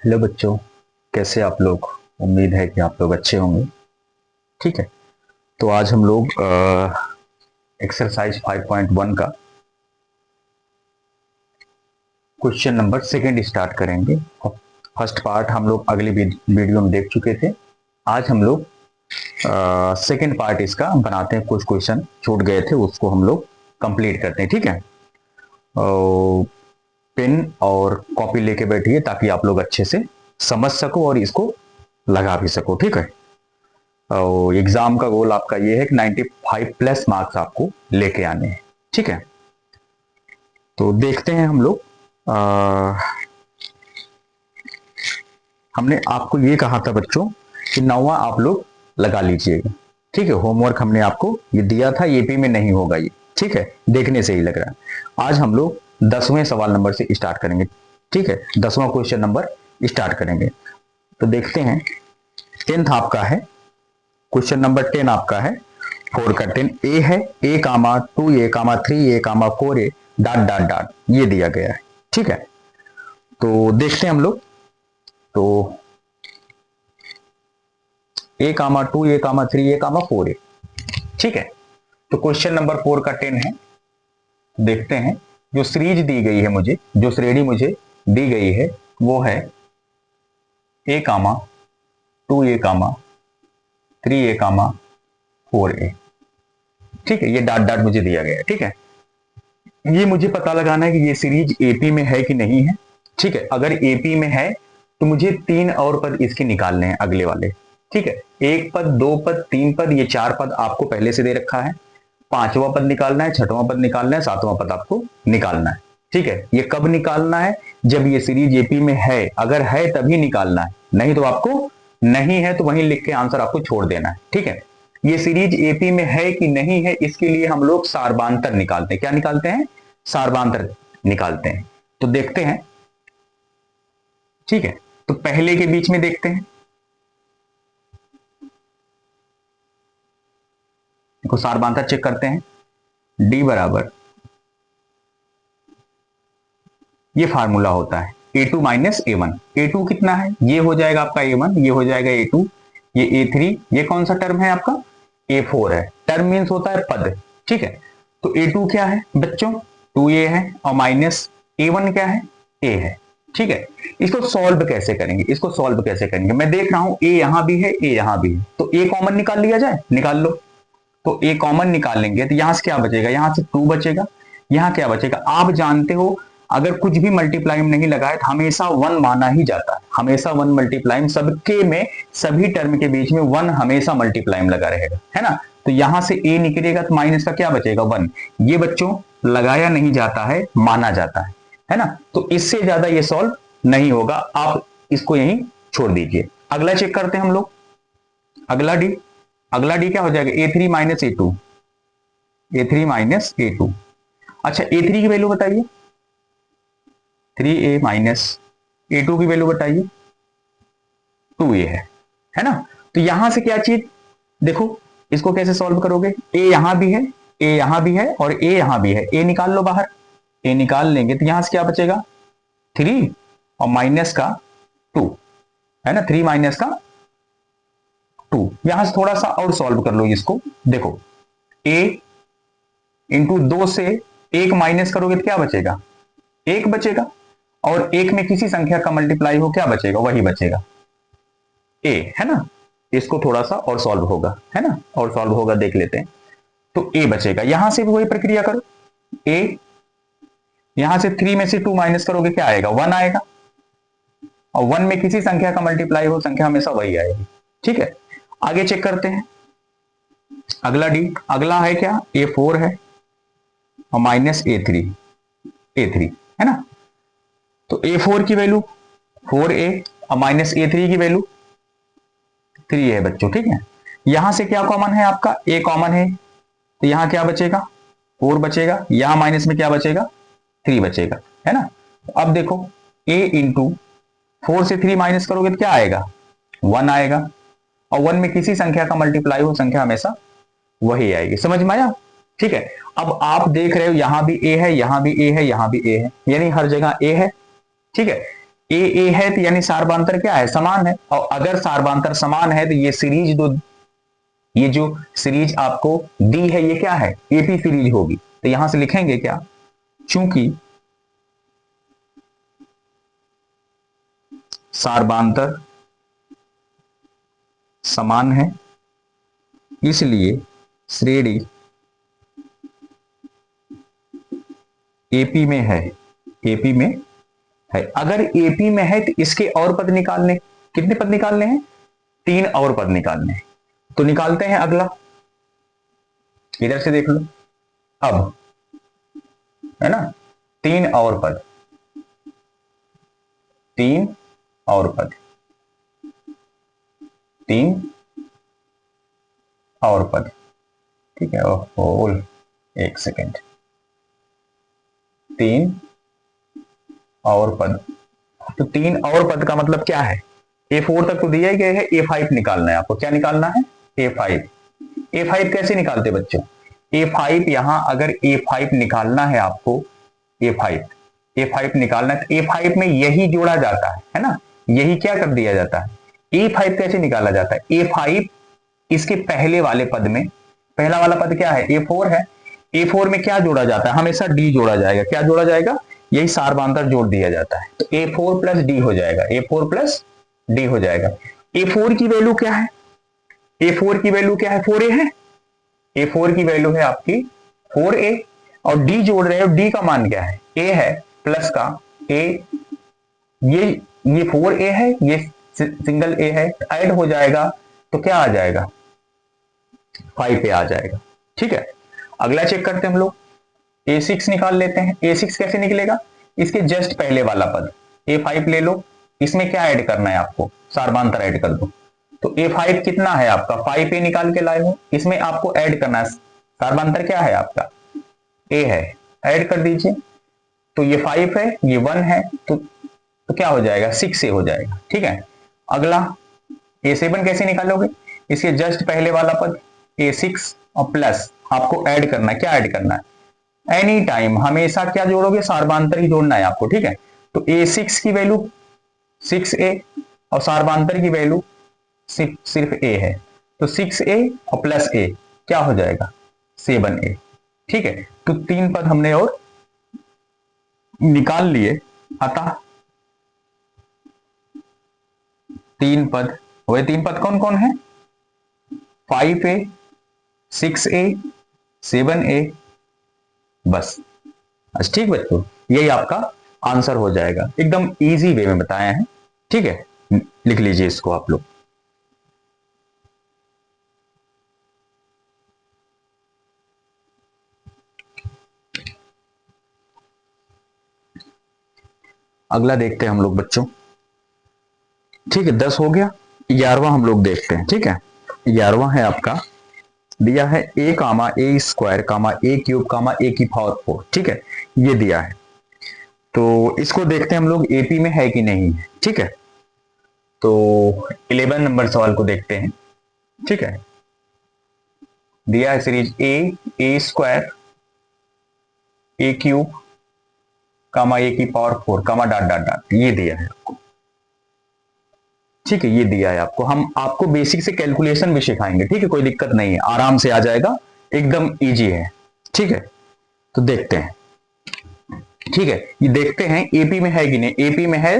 Hello बच्चों, कैसे आप लोग। उम्मीद है कि आप लोग अच्छे होंगे। ठीक है, तो आज हम लोग एक्सरसाइज 5.1 का क्वेश्चन नंबर सेकंड स्टार्ट करेंगे। फर्स्ट पार्ट हम लोग अगली वीडियो में देख चुके थे। आज हम लोग सेकंड पार्ट इसका बनाते हैं। कुछ क्वेश्चन छूट गए थे, उसको हम लोग कंप्लीट करते हैं। ठीक है, पेन और कॉपी लेके बैठिए ताकि आप लोग अच्छे से समझ सको और इसको लगा भी सको। ठीक है, और एग्जाम का गोल आपका ये है कि 95 प्लस मार्क्स आपको लेके आने हैं। ठीक है, तो देखते हैं हम लोग। हमने आपको ये कहा था बच्चों कि 9वां आप लोग लगा लीजिएगा। ठीक है, होमवर्क हमने आपको ये दिया था, ईपी में नहीं होगा ये। ठीक है, देखने से ही लग रहा है। आज हम लोग 10वें सवाल नंबर से स्टार्ट करेंगे। ठीक है, 10वां क्वेश्चन नंबर स्टार्ट करेंगे। तो देखते हैं, 10th आपका है, क्वेश्चन नंबर 10 आपका है 4 का 10। ए है a comma 2a comma 3a comma 4a dot dot dot, ये दिया गया है। ठीक है, तो देखते हैं हम लोग। तो a comma 2a comma 3a comma 4a। ठीक है, तो क्वेश्चन नंबर 4 का 10 है। देखते हैं, जो सीरीज दी गई है मुझे, जो श्रेणी मुझे दी गई है वो है a comma 2a comma 3a comma 4a। ठीक है, ये डॉट डॉट मुझे दिया गया है। ठीक है, ये मुझे पता लगाना है कि ये सीरीज एपी में है कि नहीं है। ठीक है, अगर एपी में है तो मुझे 3 और पद इसके निकालने हैं, अगले वाले। ठीक है, 1 पद, 2 पद, 3 पद, ये 4 पद आपको पहले से दे रखा है। 5वां पद निकालना है, 6वां पद निकालना है, 7वां पद आपको निकालना है। ठीक है, ये कब निकालना है? जब ये सीरीज एपी में है। अगर है तभी निकालना है, नहीं तो आपको नहीं है तो वहीं लिख के आंसर आपको छोड़ देना है। ठीक है, ये सीरीज एपी में है कि नहीं है, इसके लिए हम लोग सार्बांतर निकालते हैं। क्या निकालते हैं? सार्बांतर निकालते हैं। तो देखते हैं। ठीक है, तो पहले के बीच में देखते हैं। देखो, सार्बांतर चेक करते हैं। डी बराबर, ये फार्मूला होता है a2 माइनस a1। a2 कितना है? ये हो जाएगा आपका a1, ये हो जाएगा a2, ये a3, ये कौन सा टर्म है आपका? a4 है। टर्म मीन्स होता है पद। ठीक है, तो a2 क्या है बच्चों? 2a है, और माइनस a1 क्या है? a है। ठीक है, इसको सॉल्व कैसे करेंगे? इसको सॉल्व कैसे करेंगे? मैं देख रहा हूं a यहां भी है, a यहां भी है, तो a कॉमन निकाल लिया जाए। निकाल लो। तो a कॉमन निकालेंगे तो यहां से क्या बचेगा? यहां से 2 बचेगा। यहां क्या बचेगा? आप जानते हो, अगर कुछ भी मल्टीप्लाइम नहीं लगा है तो हमेशा 1 माना ही जाता है। हमेशा 1 मल्टीप्लाइम, सबके में, सभी टर्म के बीच में 1 हमेशा मल्टीप्लाइम लगा रहेगा, है ना। तो यहां से a निकलेगा तो माइनस का क्या बचेगा? 1। ये बच्चों लगाया नहीं जाता है, माना जाता है ना। तो इससे ज्यादा ये सॉल्व नहीं होगा, आप इसको यहीं छोड़ दीजिए। अगला चेक करते हैं हम लोग। अगला डी, अगला डी क्या हो जाएगा? a3 minus a2, a3 minus a2। अच्छा, a3 की वैल्यू बताइए। 3a माइनस a2 की वैल्यू बताइए। 2a है ना। तो यहां से क्या चीज, देखो इसको कैसे सॉल्व करोगे? a यहां भी है, a यहां भी है, और a यहां भी है। a निकाल लो बाहर, a निकाल लेंगे तो यहां से क्या बचेगा? 3 और माइनस का 2, है ना। 3 माइनस का 2। यहां से थोड़ा सा और सॉल्व कर लो इसको। देखो, a इंटू 2 से 1 माइनस करोगे तो क्या बचेगा? 1 बचेगा, और 1 में किसी संख्या का मल्टीप्लाई हो, क्या बचेगा? वही बचेगा, a, है ना। इसको थोड़ा सा और सॉल्व होगा, है ना, और सॉल्व होगा, देख लेते हैं। तो a बचेगा। यहां से भी वही प्रक्रिया करो। a, यहां से 3 में से 2 माइनस करोगे, क्या आएगा? 1 आएगा, और 1 में किसी संख्या का मल्टीप्लाई हो, संख्या हमेशा वही आएगी। ठीक है, आगे चेक करते हैं। अगला डी, अगला है क्या? a4 है, और माइनस a3, a3, है ना। तो a4 की वैल्यू 4a, और माइनस a3 की वैल्यू 3 है बच्चों। ठीक है, यहां से क्या कॉमन है आपका? a कॉमन है, तो यहां क्या बचेगा? 4 बचेगा। यहां माइनस में क्या बचेगा? 3 बचेगा, है ना। अब देखो, a इंटू 4 से 3 माइनस करोगे तो क्या आएगा? 1 आएगा, और 1 में किसी संख्या का मल्टीप्लाई हो, संख्या हमेशा वही आएगी। समझ में आया? ठीक है, अब आप देख रहे हो यहां भी a है, यहां भी a है, यहां भी a है, यानी हर जगह a है। ठीक है, ए है तो यानी सार्वधांतर क्या है, समान है। और अगर सार्वधांतर समान है तो ये सीरीज ये जो सीरीज आपको दी है ये क्या है, एपी सीरीज होगी। तो यहां से लिखेंगे क्या, चूंकि सार्वधांतर समान है इसलिए श्रेणी एपी में है, एपी में है। अगर एपी में है तो इसके और पद निकालने, कितने पद निकालने हैं, 3 और पद निकालने हैं। तो निकालते हैं अगला, इधर से देख लो अब, है ना, 3 और पद, 3 और पद, 3 और पद, ठीक है। होल एक सेकेंड, 3 और पद। तो 3 और पद का मतलब क्या है, A4 तक तो दिया ही गया है, A5 निकालना है आपको। क्या निकालना है, A5। A5 कैसे निकालते बच्चों, A5 यहां अगर A5 निकालना है आपको, A5 निकालना है तो A5 में यही जोड़ा जाता है ना, यही क्या कर दिया जाता है। A5 कैसे निकाला जाता है, A5 इसके पहले वाले पद में, पहला वाला पद क्या है, A4 है। A4 में क्या जोड़ा जाता है, हमेशा D जोड़ा जाएगा। क्या जोड़ा जाएगा, यही सार्वधांतर जोड़ दिया जाता है। तो A4 प्लस डी हो जाएगा, A4 प्लस डी हो जाएगा। A4 की वैल्यू क्या है, A4 की वैल्यू क्या है, 4A है। A4 की वैल्यू है आपकी 4A और D जोड़ रहे हो, D का मान क्या है, A है, प्लस का A, ये 4A है, ये सिंगल A है, ऐड हो जाएगा तो क्या आ जाएगा, 5A आ जाएगा। ठीक है, अगला चेक करते हैं हम लोग, A6 निकाल लेते हैं। A6 कैसे निकलेगा, इसके जस्ट पहले वाला पद A5 ले लो, इसमें क्या ऐड करना है आपको, सार्वधांतर ऐड कर दो। तो A5 कितना है आपका, 5A निकाल के लाए हो, इसमें आपको ऐड करना है, सार्वधांतर क्या है आपका, A है, ऐड कर दीजिए। तो ये 5 है, ये 1 है, तो क्या हो जाएगा, 6A हो जाएगा। ठीक है, अगला A7 कैसे निकालोगे, इसके जस्ट पहले वाला पद A6 और प्लस आपको ऐड करना है, क्या ऐड करना है, एनी टाइम हमेशा क्या जोड़ोगे, सार्वधांतर ही जोड़ना है आपको। ठीक है, तो A6 की वैल्यू 6A और सार्वधांतर की वैल्यू सिर्फ A है, तो 6A और प्लस A क्या हो जाएगा, 7A। ठीक है, तो 3 पद हमने और निकाल लिए, अतः 3 पद हुए। 3 पद कौन कौन है, 5A, 6A, 7A, बस। अच्छा ठीक बच्चों, यही आपका आंसर हो जाएगा, एकदम इजी वे में बताया है। ठीक है, लिख लीजिए इसको आप लोग। अगला देखते हैं हम लोग बच्चों। ठीक है, 10 हो गया। 11वां हम लोग देखते हैं। ठीक है, 11वां है आपका, दिया है A comma A square comma A cube comma A की पावर 4। ठीक है, ये दिया है, तो इसको देखते हैं हम लोग एपी में है कि नहीं है। ठीक है, तो 11 नंबर सवाल को देखते हैं। ठीक है, दिया है series A square A cube comma A की power 4 comma dot dot dot, ये दिया है आपको। ठीक है, ये दिया है आपको, हम आपको बेसिक से कैलकुलेशन भी सिखाएंगे। ठीक है, कोई दिक्कत नहीं है, आराम से आ जाएगा, एकदम इजी है। ठीक है, तो देखते हैं। ठीक है, ये देखते हैं एपी में है कि नहीं। एपी में है,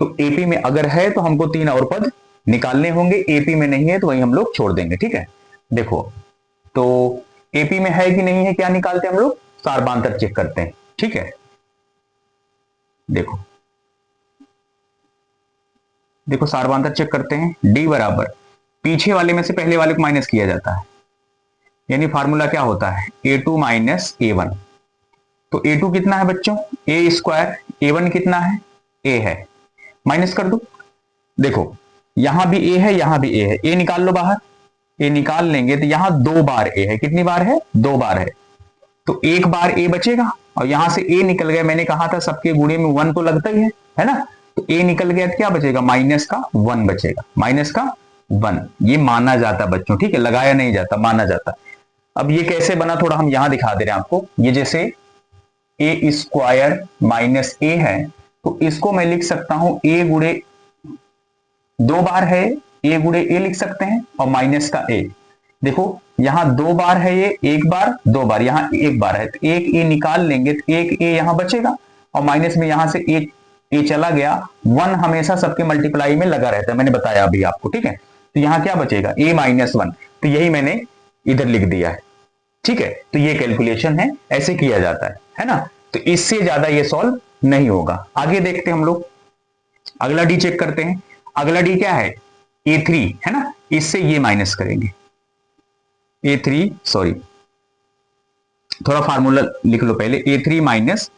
तो एपी में अगर है तो हमको 3 और पद निकालने होंगे, एपी में नहीं है तो वही हम लोग छोड़ देंगे। ठीक है, देखो तो एपी में है कि नहीं है, क्या निकालते हैं हम लोग, सार्वधांतर चेक करते हैं। ठीक है, देखो देखो सार्वधांतर चेक करते हैं। डी बराबर पीछे वाले में से पहले वाले को माइनस किया जाता है, यानी फार्मूला क्या होता है, A2 माइनस A1। तो A2 कितना है बच्चों, A स्क्वायर, A1 कितना है, A है, माइनस कर दो। देखो यहां भी A है, यहां भी A है, A निकाल लो बाहर, A निकाल लेंगे तो यहां 2 बार A है, कितनी बार है, 2 बार है, तो 1 बार A बचेगा और यहां से A निकल गया। मैंने कहा था सबके गुणे में 1 तो लगता ही है ना, तो A निकल गया तो क्या बचेगा, माइनस का 1 बचेगा, माइनस का 1, ये माना जाता बच्चों। ठीक है, लगाया नहीं जाता, माना जाता। अब ये कैसे बना, थोड़ा हम यहां दिखा दे रहे हैं आपको। ये जैसे A स्क्वायर माइनस A है, तो इसको मैं लिख सकता हूं a गुणे, 2 बार है a गुणे a लिख सकते हैं, और माइनस का a। देखो यहां 2 बार है ये, 1 बार 2 बार, यहां 1 बार है, तो एक a निकाल लेंगे तो एक a यहां बचेगा, और माइनस में यहां से a चला गया। 1 हमेशा सबके मल्टीप्लाई में लगा रहता है, मैंने बताया अभी आपको, ठीक है। तो यहां क्या बचेगा, a माइनस 1, तो यही मैंने इधर लिख दिया है, ठीक है। तो ये कैलकुलेशन है, ऐसे किया जाता है ना। तो इससे ज्यादा ये सॉल्व नहीं होगा। आगे देखते हैं हम लोग, अगला डी चेक करते हैं। अगला डी क्या है, A3 है ना, इससे ये माइनस करेंगे, A3 सॉरी थोड़ा फार्मूला लिख लो पहले, A3 माइनस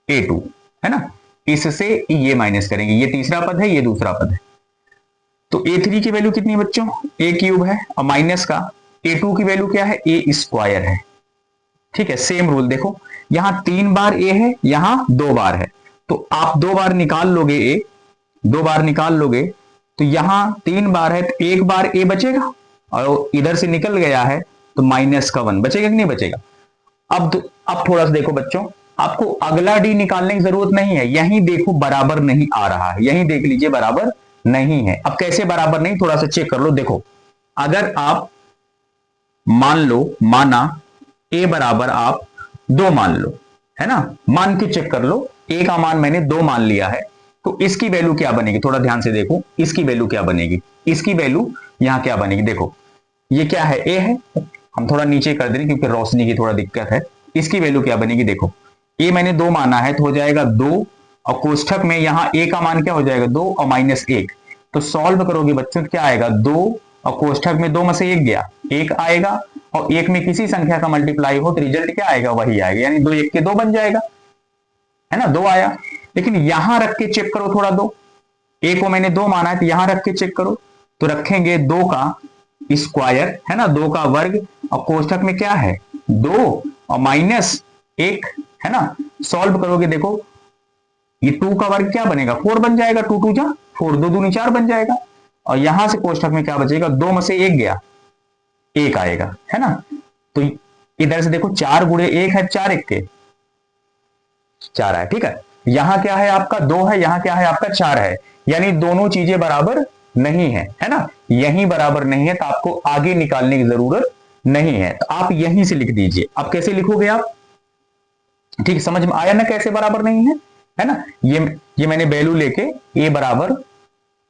A2 है ना, इससे ये माइनस करेंगे। ये तीसरा पद है, ये दूसरा पद है। तो A3 की वैल्यू कितनी बच्चों, a क्यूब है, और माइनस का A2 की वैल्यू क्या है, a स्क्वायर है, ठीक है। सेम रूल देखो, यहां 3 बार a है, यहां 2 बार है, तो आप 2 बार निकाल लोगे a, 2 बार निकाल लोगे, तो यहां 3 बार है तो 1 बार a बचेगा, और इधर से निकल गया है तो माइनस का 1 बचेगा कि नहीं बचेगा। अब थोड़ा सा देखो बच्चों, आपको अगला डी निकालने की जरूरत नहीं है, यहीं देखो बराबर नहीं आ रहा है, यहीं देख लीजिए बराबर नहीं है। अब कैसे बराबर नहीं, थोड़ा सा चेक कर लो। देखो अगर आप मान लो, माना a बराबर आप 2 मान लो, है ना, मान के चेक कर लो, a का मान मैंने 2 मान लिया है, तो इसकी वैल्यू क्या बनेगी, थोड़ा ध्यान से देखो, इसकी वैल्यू क्या बनेगी, इसकी वैल्यू यहां क्या बनेगी। देखो ये क्या है, a है, हम थोड़ा नीचे कर देंगे क्योंकि रोशनी की थोड़ा दिक्कत है। इसकी वैल्यू क्या बनेगी, देखो a मैंने 2 माना है तो हो जाएगा 2, और कोष्ठक में यहां a का मान क्या हो जाएगा, 2 और माइनस 1। तो सॉल्व करोगे बच्चों क्या आएगा, 2 और कोष्ठक में 2 में से 1 गया, 1 आएगा, और 1 में किसी संख्या का मल्टीप्लाई हो तो रिजल्ट क्या आएगा, वही आएगा, यानी 2 1 के 2 बन जाएगा, है ना, 2 आया। लेकिन यहां रख के चेक करो थोड़ा, 2 a को मैंने 2 माना है तो यहां रख के चेक करो, तो रखेंगे 2 का स्क्वायर, है ना, 2 का वर्ग, और कोष्ठक में क्या है 2 और माइनस 1, है ना। सॉल्व करोगे देखो, ये 2 का वर्ग क्या बनेगा, 4 बन जाएगा, 2 2 जा 4, 2 दूनी 4 बन जाएगा, और यहां से कोष्ठक में क्या बचेगा, 2 में से 1 गया, 1 आएगा, है ना। तो इधर से देखो 4 गुणे 1 है, 4 1 के 4 है, ठीक है। यहां क्या है आपका 2 है, यहां क्या है आपका 4 है, यानी दोनों चीजें बराबर नहीं है ना, यहीं बराबर नहीं है, तो आपको आगे निकालने की जरूरत नहीं है, तो आप यहीं से लिख दीजिए। अब कैसे लिखोगे आप, ठीक समझ में आया ना, कैसे बराबर नहीं है ना। ये मैंने वैल्यू लेके a बराबर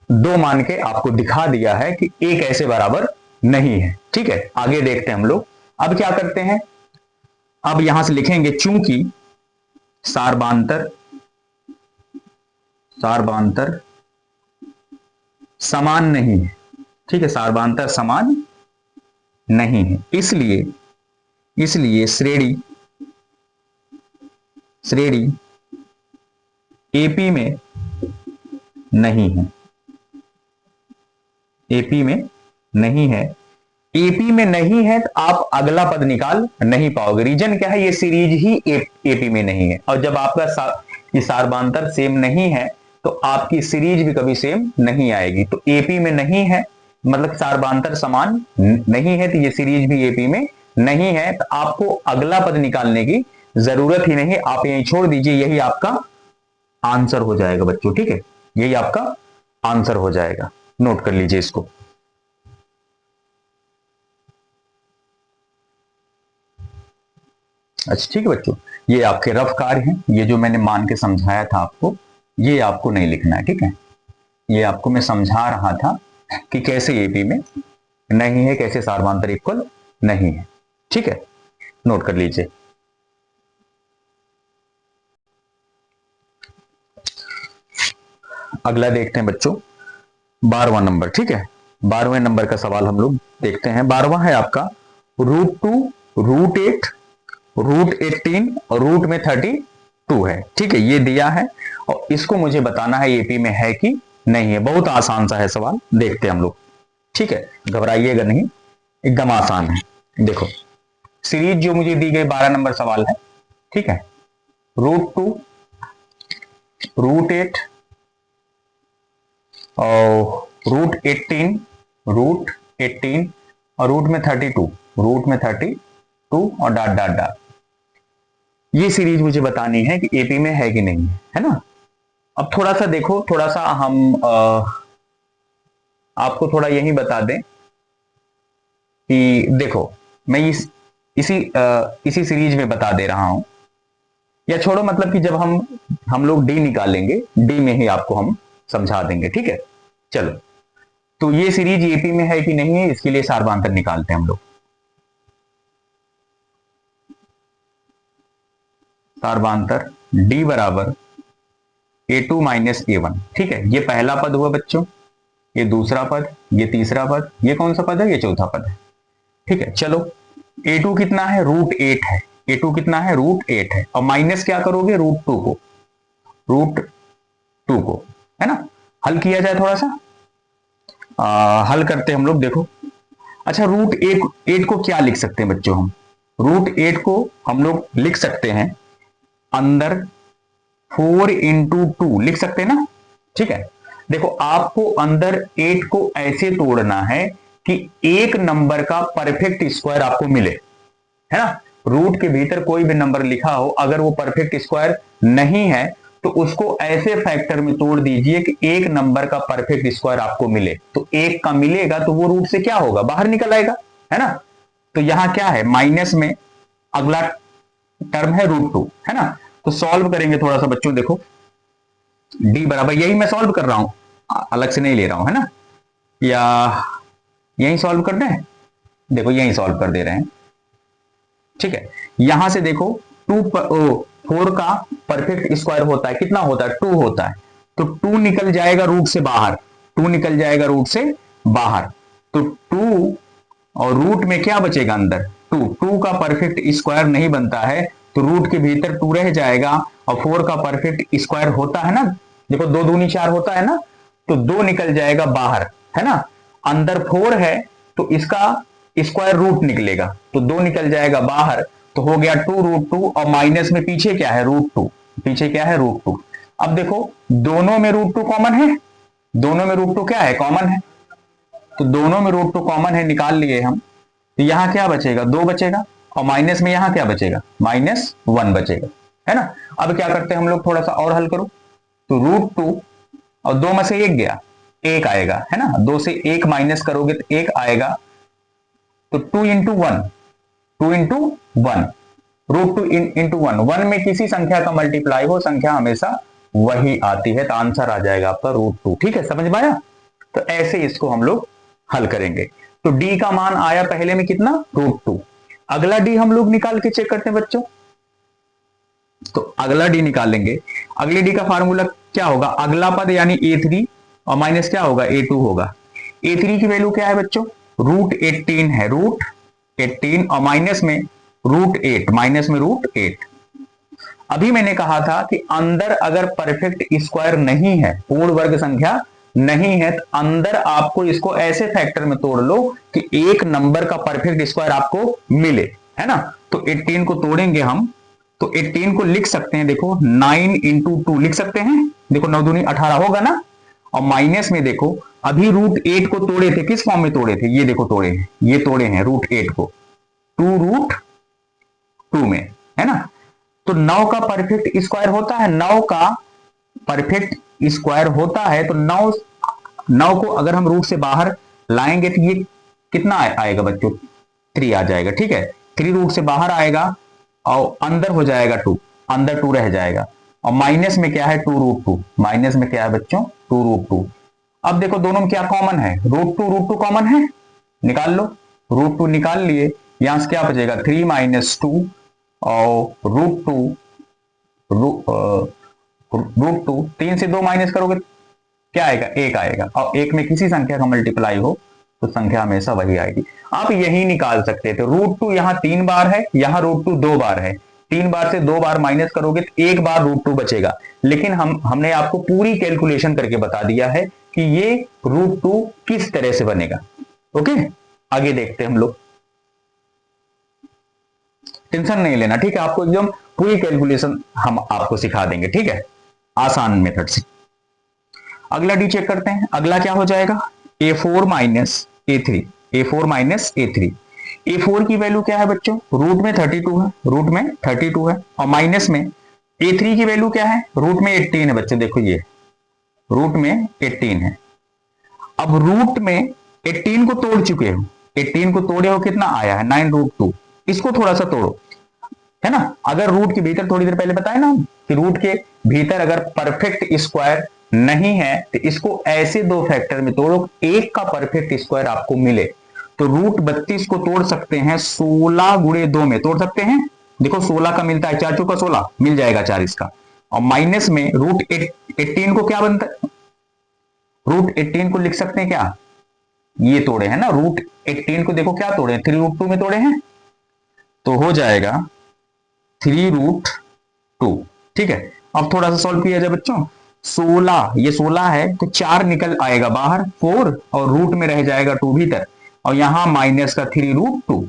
2 मान के आपको दिखा दिया है कि a कैसे बराबर नहीं है, ठीक है। आगे देखते हैं हम लोग, अब क्या करते हैं, अब यहां से लिखेंगे चूंकि सारबांतर समान नहीं है, ठीक है, सारबांतर समान नहीं है, इसलिए श्रेणी एपी में नहीं है, एपी में नहीं है। एपी में नहीं है तो आप अगला पद निकाल नहीं पाओगे। रीजन क्या है, ये सीरीज ही एपी में नहीं है, और जब आपका ये सारबांतर सेम नहीं है तो आपकी सीरीज भी कभी सेम नहीं आएगी। तो एपी में नहीं है मतलब सारबांतर समान नहीं है, तो ये सीरीज भी एपी में नहीं है, तो आपको अगला पद निकालने की जरूरत ही नहीं, आप यही छोड़ दीजिए, यही आपका आंसर हो जाएगा बच्चों, ठीक है, यही आपका आंसर हो जाएगा, नोट कर लीजिए इसको। अच्छा ठीक है बच्चों, ये आपके रफ कार्य हैं, ये जो मैंने मान के समझाया था आपको, ये आपको नहीं लिखना है, ठीक है। ये आपको मैं समझा रहा था कि कैसे एपी में नहीं है, कैसे सारबांतर इक्वल नहीं है, ठीक है, नोट कर लीजिए। अगला देखते हैं बच्चों 12वां नंबर, ठीक है। 12वें नंबर का सवाल हम लोग देखते हैं। 12वां है आपका √2, √8, √18 और रूट में 32 है, ठीक है, ये दिया है, और इसको मुझे बताना है एपी में है कि नहीं है। बहुत आसान सा है सवाल, देखते हैं हम लोग, ठीक है, घबराइएगा नहीं, एकदम आसान है। देखो सीरीज जो मुझे दी गई 12 नंबर सवाल है, ठीक है, √2, √8 और √18 और रूट में 32 और डॉट डॉट। ये सीरीज मुझे बतानी है कि एपी में है कि नहीं है ना। अब थोड़ा सा देखो, थोड़ा सा हम आपको थोड़ा यही बता दें कि देखो, मैं इसी सीरीज में बता दे रहा हूं, या छोड़ो, मतलब कि जब हम लोग डी निकालेंगे, डी में ही आपको हम समझा देंगे, ठीक है। चलो, तो ये सीरीज एपी में है कि नहीं है, इसके लिए सार्वधांतर निकालते हैं हम लोग। सार्वधांतर डी बराबर A2 माइनस A1, ठीक है। ये पहला पद हुआ बच्चों, ये दूसरा पद, ये तीसरा पद, ये कौन सा पद है, ये चौथा पद है, ठीक है। चलो, A2 कितना है, √8 है। A2 कितना है, √8 है, और माइनस क्या करोगे, √2 को, √2 को, है ना। हल किया जाए थोड़ा सा, हल करते हम लोग, देखो। अच्छा, √8 को क्या लिख सकते हैं बच्चों हम, √8 को हम लोग लिख सकते हैं अंदर 4 इंटू 2 लिख सकते हैं ना, ठीक है। देखो, आपको अंदर 8 को ऐसे तोड़ना है कि एक नंबर का परफेक्ट स्क्वायर आपको मिले, है ना। रूट के भीतर कोई भी नंबर लिखा हो, अगर वो परफेक्ट स्क्वायर नहीं है तो उसको ऐसे फैक्टर में तोड़ दीजिए कि एक नंबर का परफेक्ट स्क्वायर आपको मिले। तो एक का मिलेगा तो वो रूट से क्या होगा, बाहर निकल आएगा, है ना। तो यहां क्या है, माइनस में अगला टर्म है √2, है ना। तो सॉल्व करेंगे थोड़ा सा बच्चों, देखो डी बराबर, यही मैं सॉल्व कर रहा हूं, अलग से नहीं ले रहा हूं, है ना, या यही सॉल्व कर दें, देखो यही सॉल्व कर दे रहे हैं, ठीक है। यहां से देखो 4 का परफेक्ट स्क्वायर होता है, कितना होता है, 2 होता है। तो 2 निकल जाएगा रूट से बाहर, 2 निकल जाएगा रूट से बाहर। तो 2 और रूट में क्या बचेगा अंदर, 2 का परफेक्ट स्क्वायर नहीं बनता है, तो रूट के भीतर 2 रह जाएगा, और 4 का परफेक्ट स्क्वायर होता है ना, देखो 2 दूनी 4 होता है ना, तो 2 निकल जाएगा बाहर, है ना। अंदर 4 है तो इसका स्क्वायर रूट निकलेगा, तो 2 निकल जाएगा बाहर, तो हो गया 2√2, और माइनस में पीछे क्या है, √2, पीछे क्या है, √2। अब देखो दोनों में √2 कॉमन है, दोनों में √2 क्या है, कॉमन है, तो दोनों में √2 कॉमन है, निकाल लिए हम। तो यहां क्या बचेगा, 2 बचेगा, और माइनस में यहां क्या बचेगा, -1 बचेगा, है ना। अब क्या करते हैं हम लोग, थोड़ा सा और हल करो, तो √2 और 2 में से 1 गया, 1 आएगा, है ना। 2 से 1 माइनस करोगे तो 1 आएगा, तो 2 इंटू 1, 2 इंटू 1, √2 इंटू 1 में किसी संख्या का मल्टीप्लाई हो, संख्या हमेशा वही आती है, तो आंसर आ जाएगा आपका √2, ठीक है, समझ में आया। तो ऐसे इसको हम लोग हल करेंगे। तो डी का मान आया पहले में कितना, √2। अगला डी हम लोग निकाल के चेक करते हैं बच्चों, तो अगला डी निकालेंगे। अगले डी का फार्मूला क्या होगा, अगला पद यानी A3 और माइनस क्या होगा, A2 होगा। A3 की वैल्यू क्या है बच्चों, √18 है, √18, और माइनस में √8, माइनस में √8। अभी मैंने कहा था कि अंदर अगर परफेक्ट स्क्वायर नहीं है, पूर्ण वर्ग संख्या नहीं है, तो अंदर आपको इसको ऐसे फैक्टर में तोड़ लो कि एक नंबर का परफेक्ट स्क्वायर आपको मिले, है ना। तो 18 को तोड़ेंगे हम, तो 18 को लिख सकते हैं, देखो 9 इंटू 2 लिख सकते हैं, देखो 9 दूनी 18 होगा ना। और माइनस में देखो अभी √8 को तोड़े थे, किस फॉर्म में तोड़े थे, ये देखो तोड़े हैं, ये तोड़े हैं √8 को 2√2 में, है ना। तो 9 का परफेक्ट स्क्वायर होता है, 9 का परफेक्ट स्क्वायर होता है, तो 9 को अगर हम रूट से बाहर लाएंगे तो ये कितना आएगा बच्चों, 3 आ जाएगा, ठीक है। 3 रूट से बाहर आएगा और अंदर हो जाएगा 2, अंदर 2 रह जाएगा, और माइनस में क्या है, 2√2, माइनस में क्या है बच्चों, 2√2। अब देखो दोनों में क्या कॉमन है, √2 कॉमन है, निकाल लो, √2 निकाल लिए, यहां से क्या बचेगा, 3 - 2, और √2, 3 से 2 माइनस करोगे क्या आएगा, 1 आएगा, और 1 में किसी संख्या का मल्टीप्लाई हो तो संख्या हमेशा वही आएगी। आप यही निकाल सकते थे, √2 यहां 3 बार है, यहां √2 2 बार है, 3 बार से 2 बार माइनस करोगे तो 1 बार √2 बचेगा। लेकिन हमने आपको पूरी कैलकुलेशन करके बता दिया है कि ये √2 किस तरह से बनेगा। ओके, आगे देखते हैं हम लोग, टेंशन नहीं लेना, ठीक है। आपको एकदम पूरी कैलकुलेशन हम आपको सिखा देंगे, ठीक है, आसान मेथड से। अगला डी चेक करते हैं, अगला क्या हो जाएगा, A4 minus A3, A4 minus A3। A4 की वैल्यू क्या है बच्चों, रूट में 32 है, रूट में 32 है, और माइनस में A3 की वैल्यू क्या है, रूट में 18 है बच्चे, देखो ये रूट में 18 है। अब रूट में 18 को तोड़ चुके हो, 18 को तोड़े हो, कितना आया है 9√2। इसको थोड़ा सा तोड़ो, है ना। अगर रूट के भीतर, थोड़ी देर पहले बताया ना कि रूट के भीतर अगर परफेक्ट स्क्वायर नहीं है तो इसको ऐसे दो फैक्टर में तोड़ो, एक का परफेक्ट स्क्वायर आपको मिले। तो रूट 32 को तोड़ सकते हैं 16 गुणे 2 में, तोड़ सकते हैं। देखो 16 का मिलता है, 4 चौका 16 मिल जाएगा 4 इसका, और माइनस में रूट 18 को क्या बनता है, रूट 18 को लिख सकते हैं क्या, ये तोड़े हैं ना रूट 18 को, देखो क्या तोड़े हैं 3√2 में तोड़े हैं, तो हो जाएगा 3√2। ठीक है, अब थोड़ा सा सॉल्व किया जाए बच्चों। 16, ये 16 है तो 4 निकल आएगा बाहर 4, और रूट में रह जाएगा 2 भीतर, और यहां माइनस का 3√2।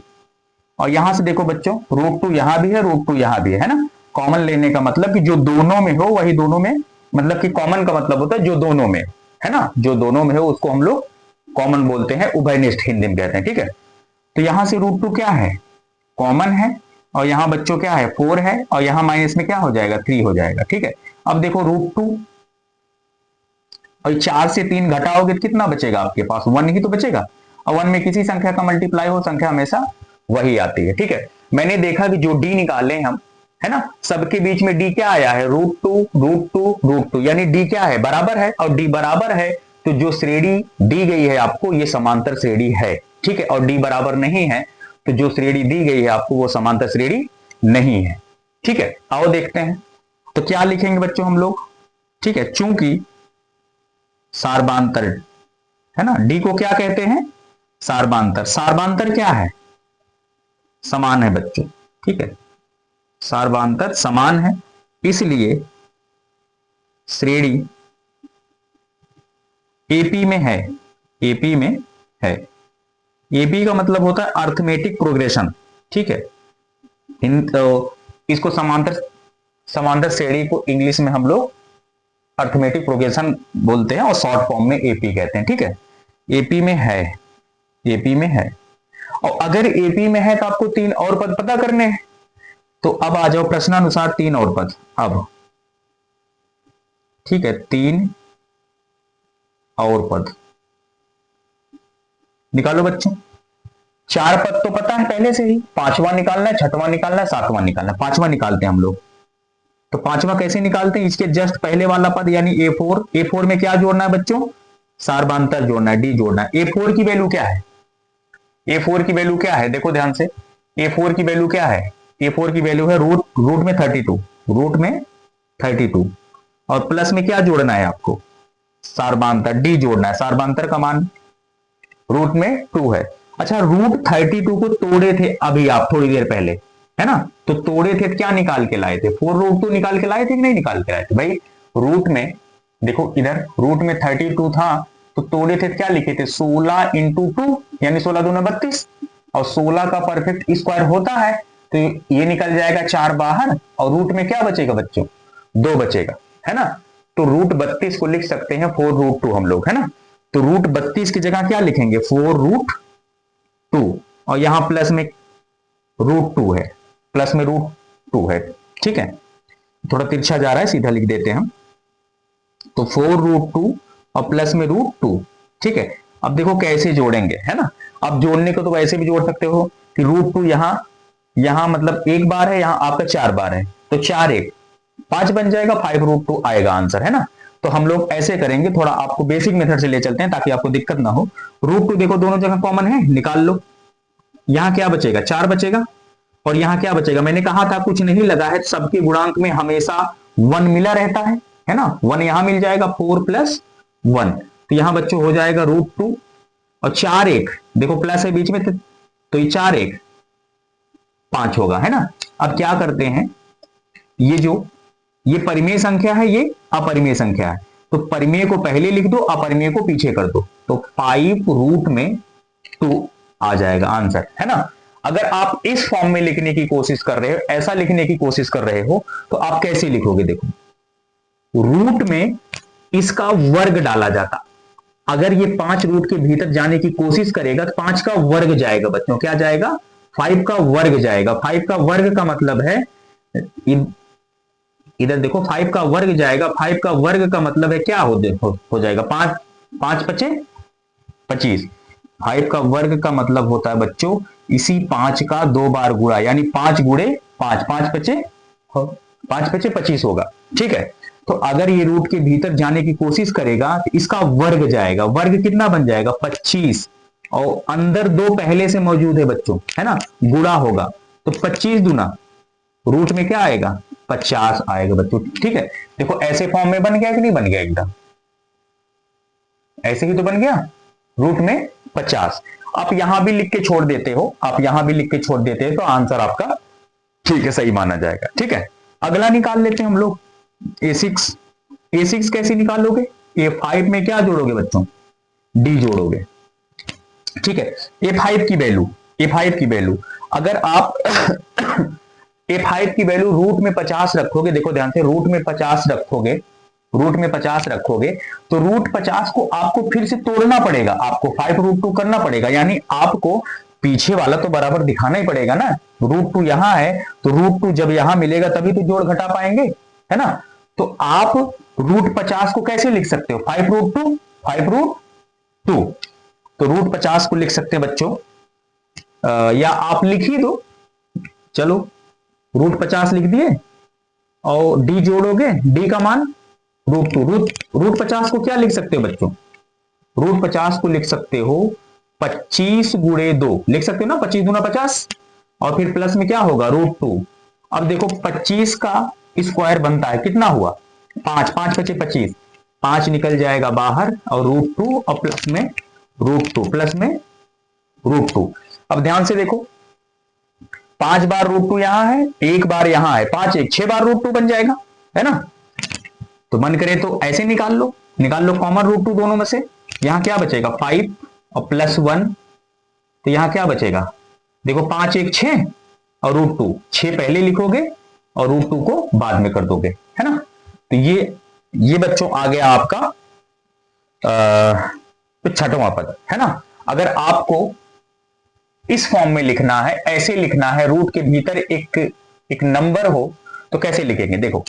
और यहां से देखो बच्चों √2 यहां भी है, √2 यहां भी है ना। कॉमन लेने का मतलब कि जो दोनों में हो वही दोनों में, मतलब कि कॉमन का मतलब होता है जो दोनों में, है ना, जो दोनों में हो उसको हम लोग कॉमन बोलते हैं, उभयनिष्ठ हिंदी में कहते हैं। ठीक है, तो यहां से √2 क्या है, कॉमन है, और यहां बच्चों क्या है 4 है, और यहां माइनस में क्या हो जाएगा 3 हो जाएगा। ठीक है, अब देखो √2 और 4 से 3 घटाओगे तो कितना बचेगा आपके पास, 1 ही तो बचेगा, और 1 में किसी संख्या का मल्टीप्लाई हो, संख्या हमेशा वही आती है। ठीक है, मैंने देखा कि जो डी निकाले हम, है ना, सबके बीच में डी क्या आया है, √2, यानी डी क्या है, बराबर है, और डी बराबर है तो जो श्रेणी दी गई है आपको ये समांतर श्रेणी है। ठीक है, और डी बराबर नहीं है तो जो श्रेणी दी गई है आपको वो समांतर श्रेणी नहीं है। ठीक है, आओ देखते हैं तो क्या लिखेंगे बच्चों हम लोग। ठीक है, चूंकि सार्बांतर, है ना, डी को क्या कहते हैं, सार्बांतर। सार्बांतर क्या है, समान है बच्चों। ठीक है, सार्बांतर समान है, इसलिए श्रेणी एपी में है, एपी में है। एपी का मतलब होता है अर्थमेटिक प्रोग्रेशन। ठीक है, तो इसको समांतर श्रेणी को इंग्लिश में हम लोग अर्थमेटिक प्रोग्रेशन बोलते हैं, और शॉर्ट फॉर्म में एपी कहते हैं। ठीक है, एपी में है, एपी में है, और अगर एपी में है तो आपको 3 और पद पता करने हैं। तो अब आ जाओ प्रश्नानुसार 3 और पद अब। ठीक है, 3 और पद निकालो बच्चों। 4 पद तो पता है पहले से ही, 5वां निकालना है, 6वां निकालना है, 7वां निकालना है। 5वां निकालते हैं हम लोग, तो 5वां कैसे निकालते हैं, इसके जस्ट पहले वाला पद यानी A4। A4 में क्या जोड़ना है बच्चों, सार्बांतर जोड़ना है, डी जोड़ना है। A4 की वैल्यू क्या है, A4 की वैल्यू क्या है, देखो ध्यान से, A4 की वैल्यू क्या है, A4 की वैल्यू है रूट में 32, रूट में 32, और प्लस में क्या जोड़ना है आपको, सार्बांतर, डी जोड़ना है। सार्बांतर का मान रूट में 2 है। अच्छा, रूट 32 को तोड़े थे अभी आप थोड़ी देर पहले, है ना, तो तोड़े थे क्या निकाल के लाए थे, 4√2 निकाल के लाए थे कि नहीं निकाल के लाए थे भाई। रूट में देखो इधर रूट में 32 था तो तोड़े थे क्या लिखे थे, 16 इंटू 2 यानी 16 दूना 32, और 16 का परफेक्ट स्क्वायर होता है तो ये निकल जाएगा 4 बाहर, और रूट में क्या बचेगा बच्चों, 2 बचेगा, है ना। तो रूट 32 को लिख सकते हैं 4√2 हम लोग, है ना। तो रूट 32 की जगह क्या लिखेंगे, 4√2, और यहां प्लस में √2 है, प्लस में √2 है। ठीक है, थोड़ा तिरछा जा रहा है, सीधा लिख देते हैं हम, तो 4√2 और प्लस में √2। ठीक है, अब देखो कैसे जोड़ेंगे, है ना। अब जोड़ने को तो वैसे भी जोड़ सकते हो कि √2 यहां मतलब एक बार है, यहां आपका 4 बार है, तो 4 1 5 बन जाएगा, 5√2 आएगा आंसर, है ना। तो हम लोग ऐसे करेंगे, थोड़ा आपको बेसिक मेथड से ले चलते हैं ताकि आपको दिक्कत ना हो। √2 देखो दोनों जगह कॉमन है, निकाल लो। यहां क्या बचेगा, 4 बचेगा, और यहां क्या बचेगा, मैंने कहा था कुछ नहीं लगा है, सबके गुणांक में हमेशा 1 मिला रहता है ना। 1 यहां मिल जाएगा, 4 + 1, तो यहां बच्चों हो जाएगा √2, और 4 1 देखो प्लस है बीच में, तो ये 4 1 5 होगा, है ना। अब क्या करते हैं, ये परिमेय संख्या है, ये अपरिमेय संख्या है, तो परिमेय को पहले लिख दो, अपरिमेय को पीछे कर दो, तो 5√2 आ जाएगा आंसर, है ना। अगर आप इस फॉर्म में लिखने की कोशिश कर रहे हो, ऐसा लिखने की कोशिश कर रहे हो, तो आप कैसे लिखोगे, देखो रूट में इसका वर्ग डाला जाता, अगर ये 5 रूट के भीतर जाने की कोशिश करेगा तो 5 का वर्ग जाएगा बच्चों, क्या जाएगा, 5 का वर्ग जाएगा। 5 का वर्ग का मतलब है इधर देखो 5 का वर्ग जाएगा, 5 का वर्ग का मतलब है क्या हो जाएगा 5, 5 पचे 25। 5 का वर्ग का मतलब होता है बच्चों इसी 5 का 2 बार गुणा, यानी 5 गुणे 5, 5 पचे 25 होगा। ठीक है, तो अगर ये रूट के भीतर जाने की कोशिश करेगा तो इसका वर्ग जाएगा, वर्ग कितना बन जाएगा 25, और अंदर 2 पहले से मौजूद है बच्चों, है ना, गुणा होगा तो 25 दूना रूट में क्या आएगा 50 आएगा बच्चों। ठीक है, देखो ऐसे फॉर्म में बन गया कि नहीं बन गया, एकदम ऐसे ही तो बन गया, रूट में 50। आप यहां भी लिख के छोड़ देते हो, आप यहां भी लिख के छोड़ देते हैं तो आंसर आपका ठीक है सही माना जाएगा। ठीक है, अगला निकाल लेते हैं हम लोग A6। A6 कैसे निकालोगे, A5 में क्या जोड़ोगे बच्चों, D जोड़ोगे। ठीक है, A5 की वैल्यू, A5 की वैल्यू अगर आप A5 की वैल्यू रूट में 50 रखोगे, देखो ध्यान से, रूट में 50 रखोगे, रूट में 50 रखोगे तो रूट 50 को आपको फिर से तोड़ना पड़ेगा, आपको 5√2 करना पड़ेगा, यानी आपको पीछे वाला तो बराबर दिखाना ही पड़ेगा ना। √2 यहां है तो √2 जब यहां मिलेगा तभी तो जोड़ घटा पाएंगे, है ना। तो आप रूट 50 को कैसे लिख सकते हो, 5√2, 5√2, तो रूट 50 को लिख सकते हैं बच्चों, या आप लिख ही दो, चलो रूट 50 लिख दिए और डी जोड़ोगे, डी का मान √2, रूट 50 को क्या लिख सकते हो बच्चों, रूट 50 को लिख सकते हो 25 गुणे 2 लिख सकते हो ना, 25 गुना 50, और फिर प्लस में क्या होगा √2। अब देखो 25 का स्क्वायर बनता है कितना हुआ 5, 5 पचे 25, 5 निकल जाएगा बाहर और √2 और प्लस में √2, प्लस में √2। अब ध्यान से देखो 5 बार √2 यहां है, 1 बार यहां है, 5 1 6 बार √2 बन जाएगा, है ना। तो मन करे तो ऐसे निकाल लो कॉमन √2 दोनों में से, यहां क्या बचेगा 5 और प्लस 1, तो यहां क्या बचेगा देखो 5 1 6 और √2, 6 पहले लिखोगे और √2 को बाद में कर दोगे, है ना। तो ये बच्चों आ गया आपका छठवां पद, है ना। अगर आपको इस फॉर्म में लिखना है, ऐसे लिखना है, रूट के भीतर एक नंबर हो तो कैसे लिखेंगे, देखो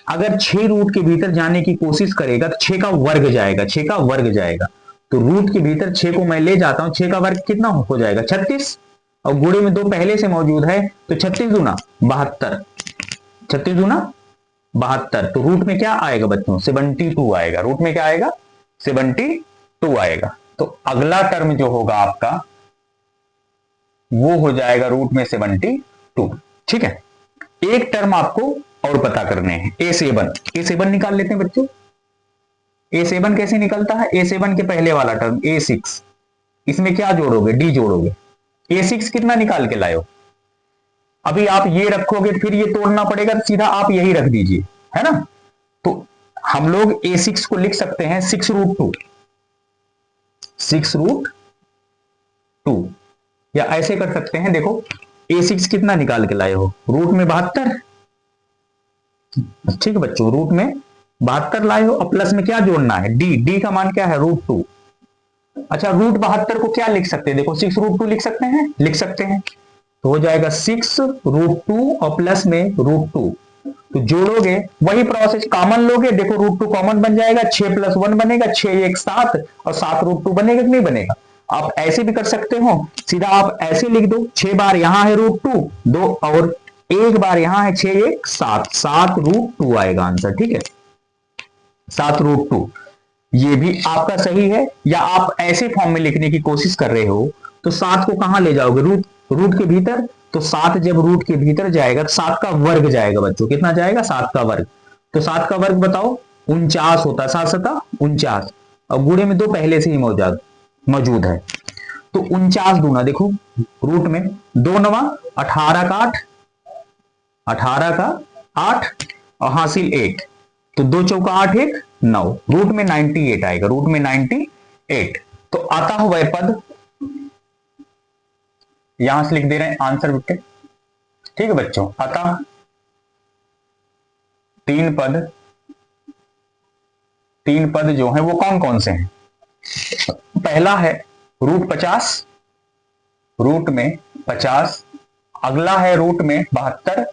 अगर 6 रूट के भीतर जाने की कोशिश करेगा तो 6 का वर्ग जाएगा, 6 का वर्ग जाएगा, तो रूट के भीतर 6 को मैं ले जाता हूं, 6 का वर्ग कितना हो जाएगा 36, और गुणे में 2 पहले से मौजूद है तो 36 दूना 72, 36 दूना 72, तो रूट में क्या आएगा बच्चों 72 आएगा, रूट में क्या आएगा 72 आएगा। तो अगला टर्म जो होगा आपका वो हो जाएगा रूट में 72। ठीक है, एक टर्म आपको और पता करने हैं, A7 निकाल लेते हैं बच्चों। A7 कैसे निकलता है, A7 के पहले वाला टर्म A6, इसमें क्या जोड़ोगे D जोड़ोगे, A6 कितना निकाल के लाए हो, अभी आप ये रखोगे फिर ये तोड़ना पड़ेगा, तो सीधा आप यही रख दीजिए, है ना। तो हम लोग A6 को लिख सकते हैं 6√2, 6√2, या ऐसे कर सकते हैं, देखो A6 कितना निकाल के लाए हो, रूट में 72, ठीक है बच्चों, रूट में 72 लाए हो और प्लस में क्या जोड़ना है डी का मान क्या है √2। अच्छा, रूट 72 को क्या लिख सकते हैं, देखो 6√2 लिख सकते हैं, तो हो जाएगा 6√2 और प्लस में √2, तो जोड़ोगे वही प्रोसेस, कॉमन लोगे, देखो √2 कॉमन बन जाएगा, 6 + 1 बनेगा, 6 1 7 और 7 √2 बनेगा कि नहीं बनेगा। आप ऐसे भी कर सकते हो, सीधा आप ऐसे लिख दो, 6 बार यहां है √2 2 और 1 बार यहां है 6 1 7, 7 √2 आएगा आंसर। ठीक है, 7 √2 ये भी आपका सही है। या आप ऐसे फॉर्म में लिखने की कोशिश कर रहे हो तो 7 को कहां ले जाओगे, रूट के भीतर, तो 7 जब रूट के भीतर जाएगा तो 7 का वर्ग जाएगा बच्चों, कितना जाएगा 7 का वर्ग, तो 7 का वर्ग बताओ 49 होता है, 7 7 49, और गुणे में 2 पहले से ही मौजूद है, तो 49 दूना देखो रूट में 2 9 18 का 8, 18 का 8 और हासिल 1, तो 2 चौका 8 1 9, रूट में 98 आएगा, रूट में 98। तो आता हो वह पद यहां से लिख दे रहे हैं आंसर बेटे। ठीक है बच्चों, अतः 3 पद जो हैं वो कौन कौन से हैं, पहला है रूट 50, रूट में 50, अगला है रूट में 72,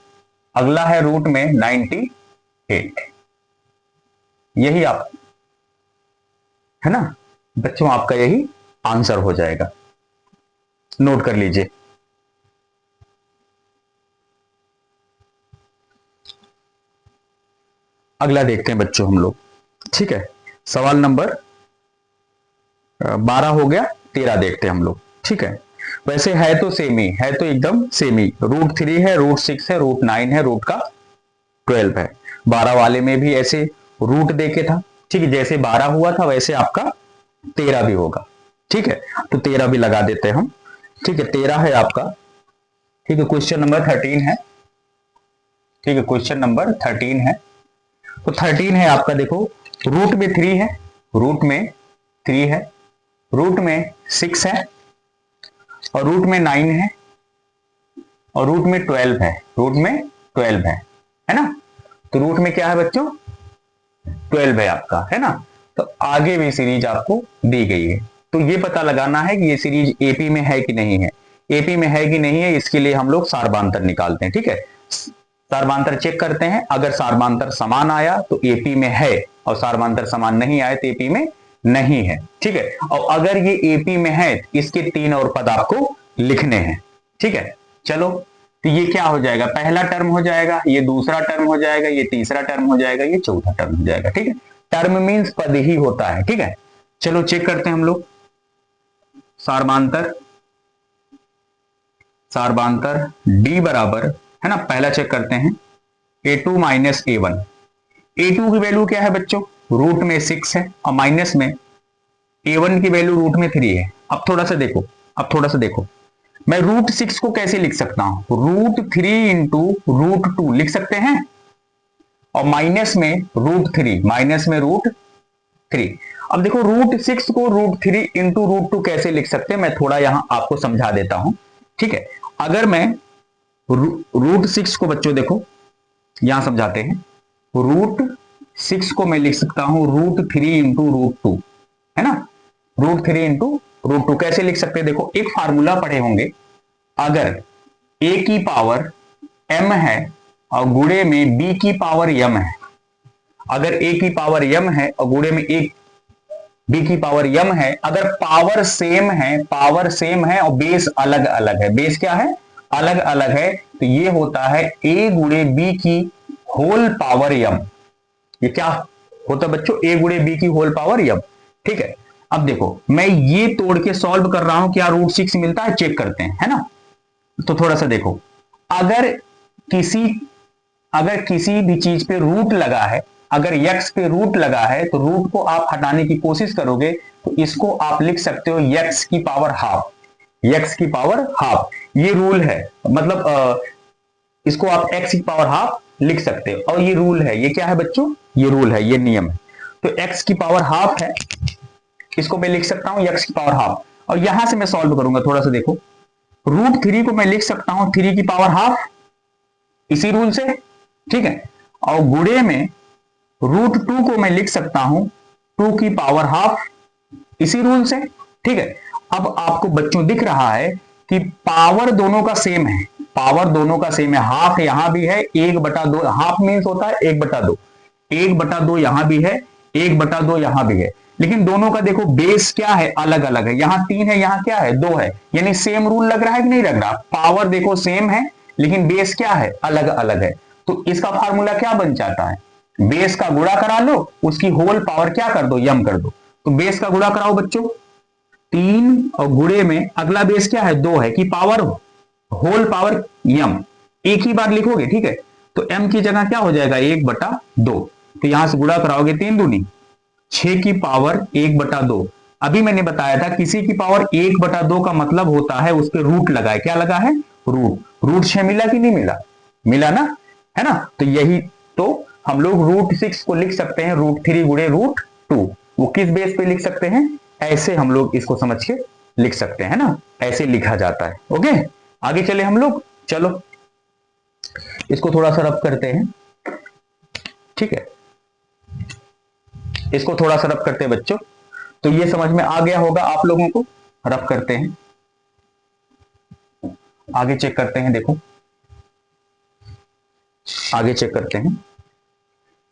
अगला है रूट में 90 8। यही आप, है ना बच्चों, आपका यही आंसर हो जाएगा। नोट कर लीजिए। अगला देखते हैं बच्चों हम लोग, ठीक है। सवाल नंबर 12 हो गया, 13 देखते हैं हम लोग, ठीक है। वैसे है तो सेम ही है, तो एकदम सेम ही, √3 है, √6 है, √9 है, रूट का 12 है। 12 वाले में भी ऐसे रूट देके था, ठीक है। जैसे 12 हुआ था वैसे आपका 13 भी होगा, ठीक है। तो 13 भी लगा देते हैं हम, ठीक है। 13 है आपका, ठीक है। क्वेश्चन नंबर 13 है, ठीक है। क्वेश्चन नंबर 13 है। तो 13 है आपका, देखो रूट में 3 है, रूट में 3 है, रूट में 6 है, और रूट में 9 है, और रूट में 12 है, रूट में 12 है ना। तो रूट में क्या है बच्चों, 12 है आपका, है ना। तो आगे भी सीरीज आपको दी गई है, तो ये पता लगाना है कि ये सीरीज एपी में है कि नहीं है। एपी में है कि नहीं है, इसके लिए हम लोग सारबांतर निकालते हैं, ठीक है। सारबांतर चेक करते हैं, अगर सारबांतर समान आया तो एपी में है, और सारबांतर समान नहीं आया तो एपी में नहीं है, ठीक है। और अगर ये एपी में है, इसके 3 और पद आपको लिखने हैं, ठीक है। चलो, तो ये क्या हो जाएगा, पहला टर्म हो जाएगा, ये दूसरा टर्म हो जाएगा, ये तीसरा टर्म हो जाएगा, ये चौथा टर्म हो जाएगा, ठीक है। टर्म मीन्स पद ही होता है, ठीक है। चलो चेक करते हैं हम लोग सारबांतर। सारबांतर डी बराबर, है ना, पहला चेक करते हैं, a2 माइनस a1। a2 की वैल्यू क्या है बच्चों, रूट में 6 है, और माइनस में a1 की वैल्यू रूट में 3 है। अब थोड़ा सा देखो, अब थोड़ा सा देखो, मैं √6 को कैसे लिख सकता हूं, √3 इंटू √2 लिख सकते हैं, और माइनस में √3, माइनस में √3। अब देखो √6 को √3 इंटू √2 कैसे लिख सकते हैं, मैं थोड़ा यहां आपको समझा देता हूं, ठीक है। अगर मैं √6 को बच्चों देखो यहां समझाते हैं, √6 को मैं लिख सकता हूं √3 इंटू √2, है ना। √3 इंटू √2 कैसे लिख सकते हैं, देखो एक फार्मूला पढ़े होंगे, अगर a की पावर m है और गुणे में b की पावर m है, अगर a की पावर m है और गुणे में एक b की पावर m है, अगर पावर सेम है, पावर सेम है और बेस अलग अलग है, बेस क्या है, अलग अलग है, तो ये होता है a गुणे b की होल पावर m। ये क्या होता है बच्चों, a गुणे b की होल पावर m, ठीक है। अब देखो मैं ये तोड़ के सॉल्व कर रहा हूं, क्या √6 मिलता है, चेक करते हैं, है ना। तो थोड़ा सा देखो, अगर किसी अगर किसी भी चीज पे रूट लगा है, अगर x पे रूट लगा है, तो रूट को आप हटाने की कोशिश करोगे तो इसको आप लिख सकते हो x की पावर हाफ, x की पावर हाफ, ये रूल है, मतलब इसको आप x की पावर हाफ लिख सकते हो, और ये रूल है, ये क्या है बच्चों, ये रूल है, ये नियम है। तो x की पावर हाफ है, इसको मैं लिख सकता हूं x की पावर हाफ, और यहां से मैं सॉल्व करूंगा, थोड़ा सा देखो, √3 को मैं लिख सकता हूं 3 की पावर हाफ, इसी रूल से, ठीक है। और गुणे में √2 को मैं लिख सकता हूं 2 की पावर हाफ, इसी रूल से, ठीक है। अब आपको बच्चों दिख रहा है कि पावर दोनों का सेम है, पावर दोनों का सेम है, हाफ यहां भी है, 1/2, हाफ मीन्स होता है 1/2, 1/2 यहां भी है, 1/2 यहां भी है, लेकिन दोनों का देखो बेस क्या है, अलग अलग है, यहां 3 है, यहां क्या है, 2 है, यानी सेम रूल लग रहा है कि नहीं लग रहा, पावर देखो सेम है लेकिन बेस क्या है, अलग अलग है। तो इसका फार्मूला क्या बन जाता है, बेस का गुणा करा लो, उसकी होल पावर क्या कर दो, यम कर दो। तो बेस का गुणा कराओ बच्चों, 3 और गुणे में अगला बेस क्या है, 2 है, कि पावर होल पावर यम, एक ही बार लिखोगे, ठीक है। तो m की जगह क्या हो जाएगा, 1/2, तो यहां से गुणा कराओगे 3 दूनी 6 की पावर 1/2। अभी मैंने बताया था किसी की पावर 1/2 का मतलब होता है उस पर रूट लगा है, क्या लगा है, रूट 6 मिला कि नहीं मिला, मिला ना, है ना। तो यही तो हम लोग √6 को लिख सकते हैं √3 गुणे √2, वो किस बेस पे लिख सकते हैं, ऐसे हम लोग इसको समझ के लिख सकते हैं ना, ऐसे लिखा जाता है। ओके, आगे चले हम लोग, चलो इसको थोड़ा सा रब करते हैं, ठीक है, इसको थोड़ा सा रब करते हैं बच्चों, तो ये समझ में आ गया होगा आप लोगों को। रब करते हैं, आगे चेक करते हैं, देखो आगे चेक करते हैं,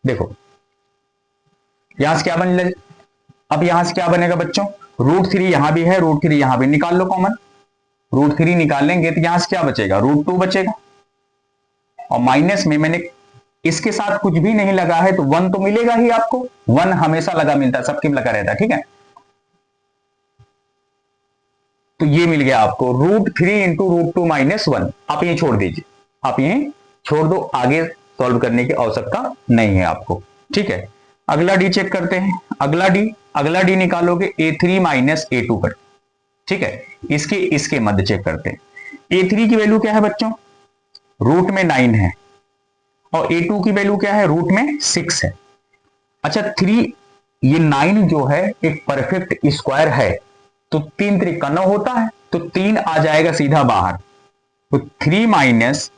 देखो यहां से क्या बन, अब यहां से क्या बनेगा बच्चों, √3 यहां भी है, √3 यहां भी, निकाल लो कॉमन। √3 निकालेंगे तो यहां से क्या बचेगा, √2 बचेगा। और माइनस में मैंने इसके साथ कुछ भी नहीं लगा है तो 1 तो मिलेगा ही आपको, 1 हमेशा लगा मिलता है, सबके लगा रहता है, ठीक है। तो ये मिल गया आपको √3 इंटू √2 माइनस 1। आप ये छोड़ दीजिए, आप ये छोड़ दो, आगे सॉल्व करने की आवश्यकता नहीं है आपको, ठीक है। अगला डी चेक करते हैं। अगला डी निकालोगे A3 माइनस A2 पर, ठीक है। इसके मध्य चेक करते हैं। A3 की वैल्यू क्या है बच्चों, रूट में 9 है, और A2 की वैल्यू क्या है, रूट में 6 है। अच्छा 3, ये 9 जो है एक परफेक्ट स्क्वायर है, तो 3 त्रिका 9 होता है, तो 3 आ जाएगा सीधा बाहर। तो 3 माइनस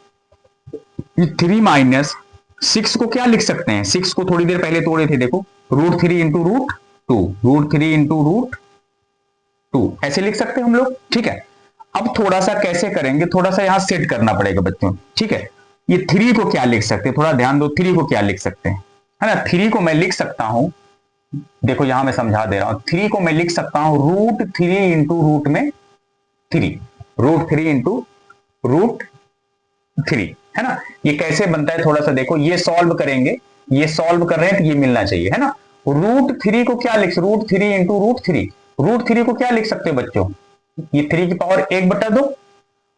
6 को क्या लिख सकते हैं, 6 को थोड़ी देर पहले तोड़े थे, देखो √3 इंटू √2, √3 इंटू √2 ऐसे लिख सकते हैं हम लोग, ठीक है। अब थोड़ा सा कैसे करेंगे, थोड़ा सा यहां सेट करना पड़ेगा बच्चों, ठीक है। ये 3 को क्या लिख सकते हैं, थोड़ा ध्यान दो, 3 को क्या लिख सकते हैं, है ना। 3 को मैं लिख सकता हूं, देखो यहां मैं समझा दे रहा हूं, 3 को मैं लिख सकता हूं √3 इंटू रूट में 3, √3 इंटू √3, है ना। ये कैसे बनता है थोड़ा सा देखो, ये सॉल्व करेंगे, ये सॉल्व कर रहे हैं तो ये मिलना चाहिए, है ना। √3 को क्या लिख, √3 इंटू √3 को क्या लिख सकते हैं बच्चों, ये 3 की पावर 1/2,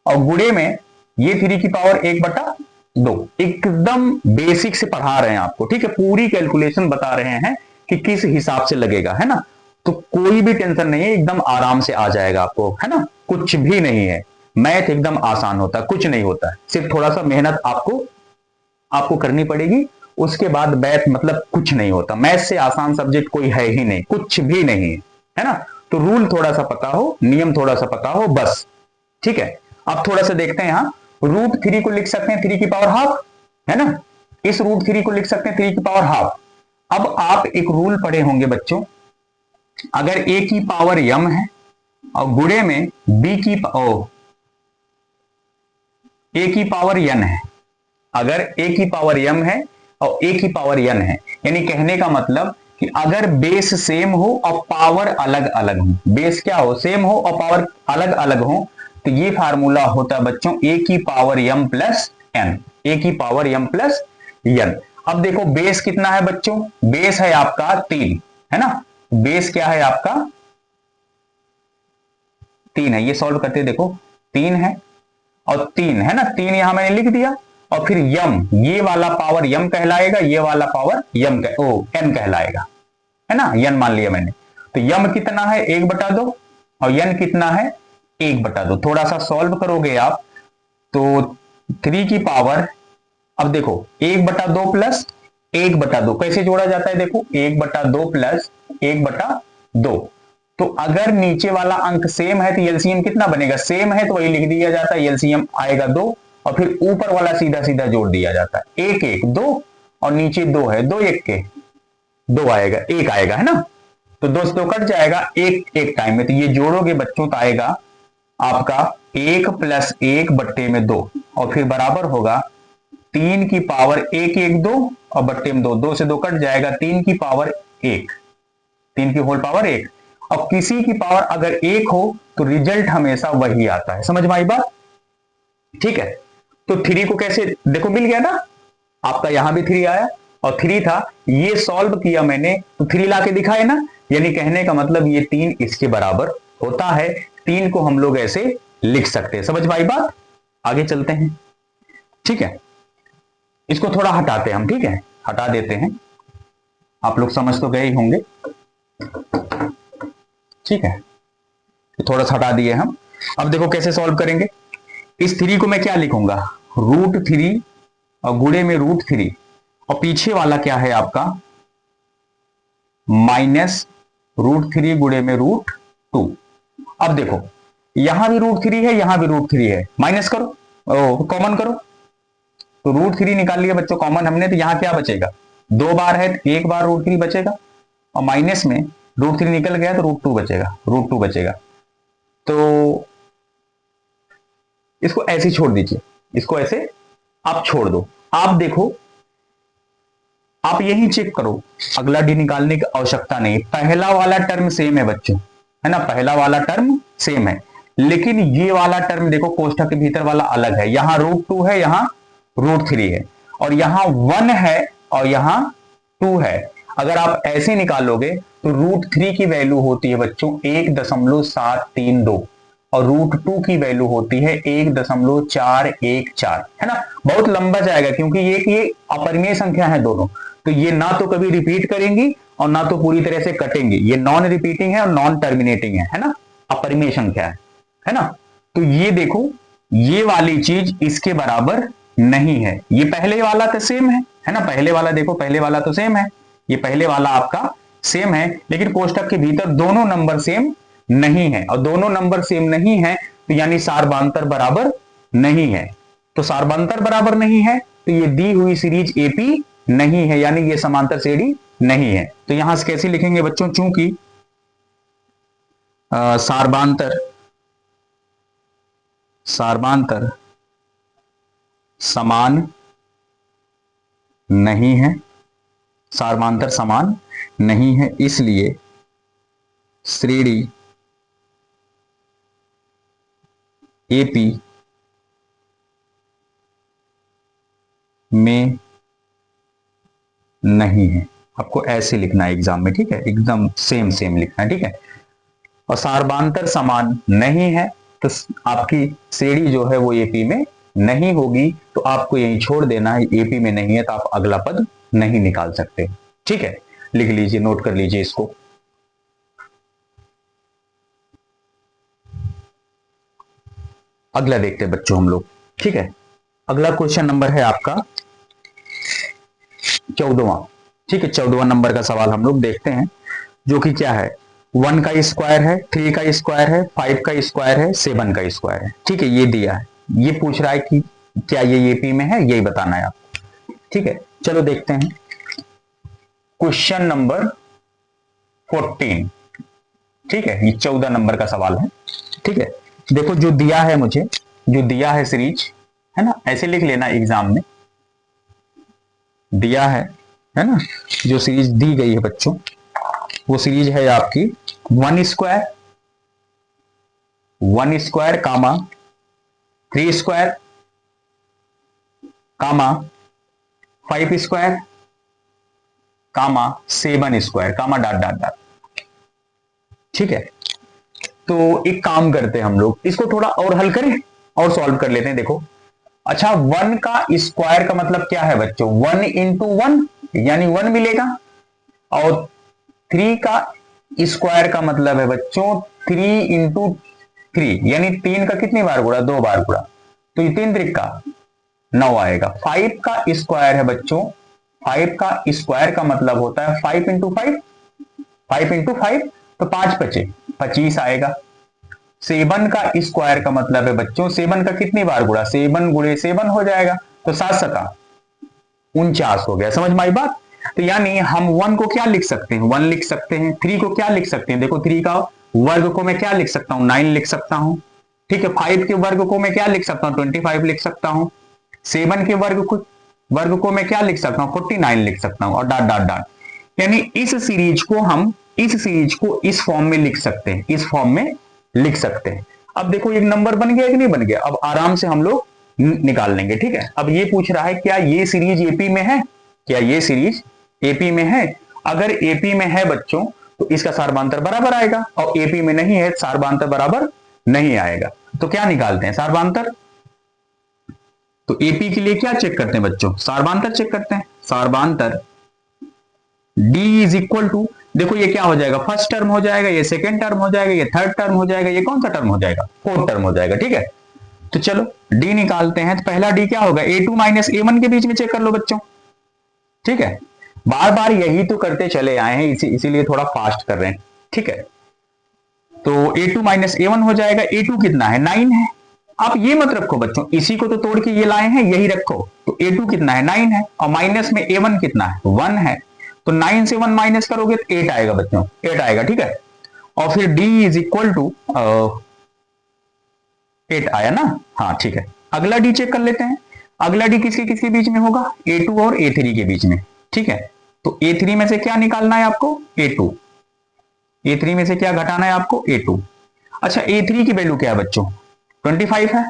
और गुणे में ये 3 की पावर 1/2। एकदम बेसिक से पढ़ा रहे हैं आपको, ठीक है, पूरी कैलकुलेशन बता रहे हैं कि किस हिसाब से लगेगा, है ना। तो कोई भी टेंशन नहीं है, एकदम आराम से आ जाएगा आपको, है ना। कुछ भी नहीं है, मैथ एकदम आसान होता है, कुछ नहीं होता है, सिर्फ थोड़ा सा मेहनत आपको करनी पड़ेगी, उसके बाद मैथ मतलब कुछ नहीं होता। मैथ से आसान सब्जेक्ट कोई है ही नहीं, कुछ भी नहीं है ना। तो रूल थोड़ा सा पता हो, नियम थोड़ा सा पता हो, बस, ठीक है। अब थोड़ा सा देखते हैं, यहां √3 को लिख सकते हैं 3 की पावर हाफ, है ना। इस √3 को लिख सकते हैं 3 की पावर हाफ। अब आप एक रूल पढ़े होंगे बच्चों, अगर a की पावर m है और गुणे में b की a की पावर n है, अगर a की पावर m है और a की पावर n है, यानी कहने का मतलब कि अगर बेस सेम हो और पावर अलग अलग हो, बेस क्या हो, सेम हो और पावर अलग अलग हो, तो ये फार्मूला होता है बच्चों a की power m plus n, a की पावर m प्लस n। अब देखो बेस कितना है बच्चों, बेस है आपका 3, है ना। बेस क्या है आपका 3 है, ये सॉल्व करते देखो 3 है और 3 है ना, 3 यहां मैंने लिख दिया, और फिर यम, ये वाला पावर यम कहलाएगा, ये वाला पावर एन कहलाएगा, है ना, यन मान लिया मैंने। तो यम कितना है 1/2 और यन कितना है 1/2। थोड़ा सा सॉल्व करोगे आप तो 3 की पावर, अब देखो 1/2 प्लस 1/2 कैसे जोड़ा जाता है, देखो 1/2 प्लस 1/2। तो अगर नीचे वाला अंक सेम है तो एलसीएम कितना बनेगा, सेम है तो वही लिख दिया जाता है, एलसीएम आएगा 2, और फिर ऊपर वाला सीधा सीधा जोड़ दिया जाता है, 1 1 2, और नीचे 2 है, 2 1 के 2 आएगा, 1 आएगा, है ना। तो 2 से 2 कट जाएगा, एक टाइम में, तो ये जोड़ोगे बच्चों तो आएगा आपका 1 प्लस 1/2, और फिर बराबर होगा 3 की पावर 1 1 2 और बट्टे में 2, 2 से 2 कट जाएगा, 3 की पावर 1, 3 की होल पावर 1। और किसी की पावर अगर 1 हो तो रिजल्ट हमेशा वही आता है, समझ में आई बात, ठीक है। तो 3 को कैसे, देखो मिल गया ना आपका, यहां भी 3 आया और 3 था, ये सॉल्व किया मैंने तो 3 लाके दिखाए ना, यानी कहने का मतलब ये 3 इसके बराबर होता है। 3 को हम लोग ऐसे लिख सकते हैं, समझ में आई बात। आगे चलते हैं, ठीक है, इसको थोड़ा हटाते हैं हम, ठीक है, हटा देते हैं, आप लोग समझ तो गए ही होंगे, ठीक है, थोड़ा सा हटा दिए हम। अब देखो कैसे सॉल्व करेंगे, इस 3 को मैं क्या लिखूंगा, √3 और गुणे में √3, और पीछे वाला क्या है आपका माइनस √3 गुणे में √2। अब देखो यहां भी √3 है, यहां भी √3 है, माइनस करो, कॉमन करो, तो √3 निकाल लिया बच्चों कॉमन हमने, तो यहां क्या बचेगा, 2 बार है, 1 बार √3 बचेगा, और माइनस में √3 निकल गया तो √2 बचेगा। तो इसको ऐसे छोड़ दीजिए, इसको ऐसे आप छोड़ दो। आप देखो आप यही चेक करो, अगला डी निकालने की आवश्यकता नहीं। पहला वाला टर्म सेम है बच्चों, है ना, पहला वाला टर्म सेम है, लेकिन ये वाला टर्म देखो कोष्ठक के भीतर वाला अलग है। यहां √2 है, यहां √3 है, और यहां 1 है और यहां 2 है। अगर आप ऐसे निकालोगे तो √3 की वैल्यू होती है बच्चों 1.732 और √2 की वैल्यू होती है 1.414, है ना। बहुत लंबा जाएगा क्योंकि ये अपरिमेय संख्या है दोनों, तो ये ना तो कभी रिपीट करेंगी और ना तो पूरी तरह से कटेंगी। ये नॉन रिपीटिंग है और नॉन टर्मिनेटिंग है ना, अपरिमेय संख्या है ना। तो ये देखो, ये वाली चीज इसके बराबर नहीं है। ये पहले वाला तो सेम है ना, पहले वाला देखो, पहले वाला तो सेम है, ये पहले वाला आपका सेम है, लेकिन कोष्ठक के भीतर दोनों नंबर सेम नहीं है, और दोनों नंबर सेम नहीं है तो यानी सार्वधांतर बराबर नहीं है। तो सार्वधांतर बराबर नहीं है तो ये दी हुई सीरीज एपी नहीं है, यानी ये समांतर श्रेणी नहीं है। तो यहां से कैसे लिखेंगे बच्चों, चूंकि सार्वधांतर समान नहीं है, सार्वधांतर समान नहीं है, इसलिए श्रेणी एपी में नहीं है। आपको ऐसे लिखना है एग्जाम में, ठीक है, एकदम सेम सेम लिखना है, ठीक है। और सार्वधांतर समान नहीं है तो आपकी श्रेणी जो है वो एपी में नहीं होगी, तो आपको यही छोड़ देना है, एपी में नहीं है तो आप अगला पद नहीं निकाल सकते, ठीक है। लिख लीजिए, नोट कर लीजिए इसको। अगला देखते हैं बच्चों हम लोग, ठीक है। अगला क्वेश्चन नंबर है आपका 14वां, ठीक है। 14वां नंबर का सवाल हम लोग देखते हैं, जो कि क्या है, 1 का स्क्वायर है, 3 का स्क्वायर है, 5 का स्क्वायर है, 7 का स्क्वायर है, ठीक है। ये दिया है, ये पूछ रहा है कि क्या ये एपी में है, यही बताना है आपको, ठीक है। चलो देखते हैं क्वेश्चन नंबर 14, ठीक है। ये 14 नंबर का सवाल है, ठीक है। देखो जो दिया है मुझे, जो दिया है सीरीज, है ना, ऐसे लिख लेना एग्जाम में, दिया है ना, जो सीरीज दी गई है बच्चों, वो सीरीज है आपकी 1 स्क्वायर कामा 3 स्क्वायर कामा 5 स्क्वायर कामा 7 स्क्वायर कामा डॉट डॉट डॉट, ठीक है। तो एक काम करते हैं हम लोग, इसको थोड़ा और हल करें और सॉल्व कर लेते हैं। देखो, अच्छा 1 का स्क्वायर का मतलब क्या है बच्चों, 1 इंटू 1 यानी 1 मिलेगा, और 3 का स्क्वायर का मतलब है बच्चों 3 इंटू 3 यानी 3 का कितनी बार गुणा, 2 बार गुणा, तो ये 3 त्रिक का 9 आएगा। 5 का स्क्वायर है बच्चों, 5 का स्क्वायर का मतलब होता है 5 इंटू 5, 5 इंटू 5 तो 5 बचे 25 आएगा। 7 का स्क्वायर का मतलब है बच्चों 7 का कितनी बार गुणा, 7 गुणे 7 हो जाएगा, तो 7 सका 49 हो गया। समझ में आई बात। तो यानी हम 1 को क्या लिख सकते हैं, 1 लिख सकते हैं। 3 को क्या लिख सकते हैं, देखो 3 का वर्ग को मैं क्या लिख सकता हूं, 9 लिख सकता हूं, ठीक है। 5 के वर्ग को मैं क्या लिख सकता हूं, 25 लिख सकता हूं। 7 के वर्ग को मैं क्या लिख सकता हूं, 49 लिख सकता हूं, और डॉट डॉट डॉट। यानी इस सीरीज को इस फॉर्म में लिख सकते हैं, इस फॉर्म में लिख सकते हैं। अब देखो एक नंबर बन गया कि नहीं बन गया, अब आराम से हम लोग निकाल लेंगे, ठीक है। अब ये पूछ रहा है क्या ये सीरीज एपी में है, क्या ये सीरीज एपी में है। अगर एपी में है बच्चों तो इसका सार्वधांतर बराबर आएगा, और एपी में नहीं है सार्वधांतर बराबर नहीं आएगा। तो क्या निकालते हैं, सार्वधांतर। तो एपी के लिए क्या चेक करते हैं बच्चों, सार्वधांतर चेक करते हैं। सार्वधांतर d इज इक्वल टू, देखो ये क्या हो जाएगा, फर्स्ट टर्म हो जाएगा, ये सेकेंड टर्म हो जाएगा, ये थर्ड टर्म हो जाएगा, ये कौन सा टर्म हो जाएगा, फोर्थ टर्म हो जाएगा, ठीक है। तो चलो d निकालते हैं। तो पहला d क्या होगा, a2 माइनस a1 के बीच में चेक कर लो बच्चों, ठीक है। बार बार यही तो करते चले आए हैं, इसीलिए थोड़ा फास्ट कर रहे हैं, ठीक है। तो a2 माइनस a1 हो जाएगा, a2 कितना है, 9 है। आप ये मत रखो बच्चों, इसी को तो तोड़ के ये लाए हैं, यही रखो। तो a2 कितना है, 9 है, और माइनस में a1 कितना है, 1 है। तो 9 से 1 माइनस करोगे तो 8 आएगा बच्चों, 8 आएगा, ठीक है। और फिर d इज इक्वल टू 8 आया ना, हाँ ठीक है। अगला d चेक कर लेते हैं। अगला d किसके किसके बीच में होगा, a2 और a3 के बीच में, ठीक है। तो A3 में से क्या निकालना है आपको? A2। A3 में से क्या घटाना है आपको? A2। अच्छा, A3 की वैल्यू क्या है बच्चों? 25 है,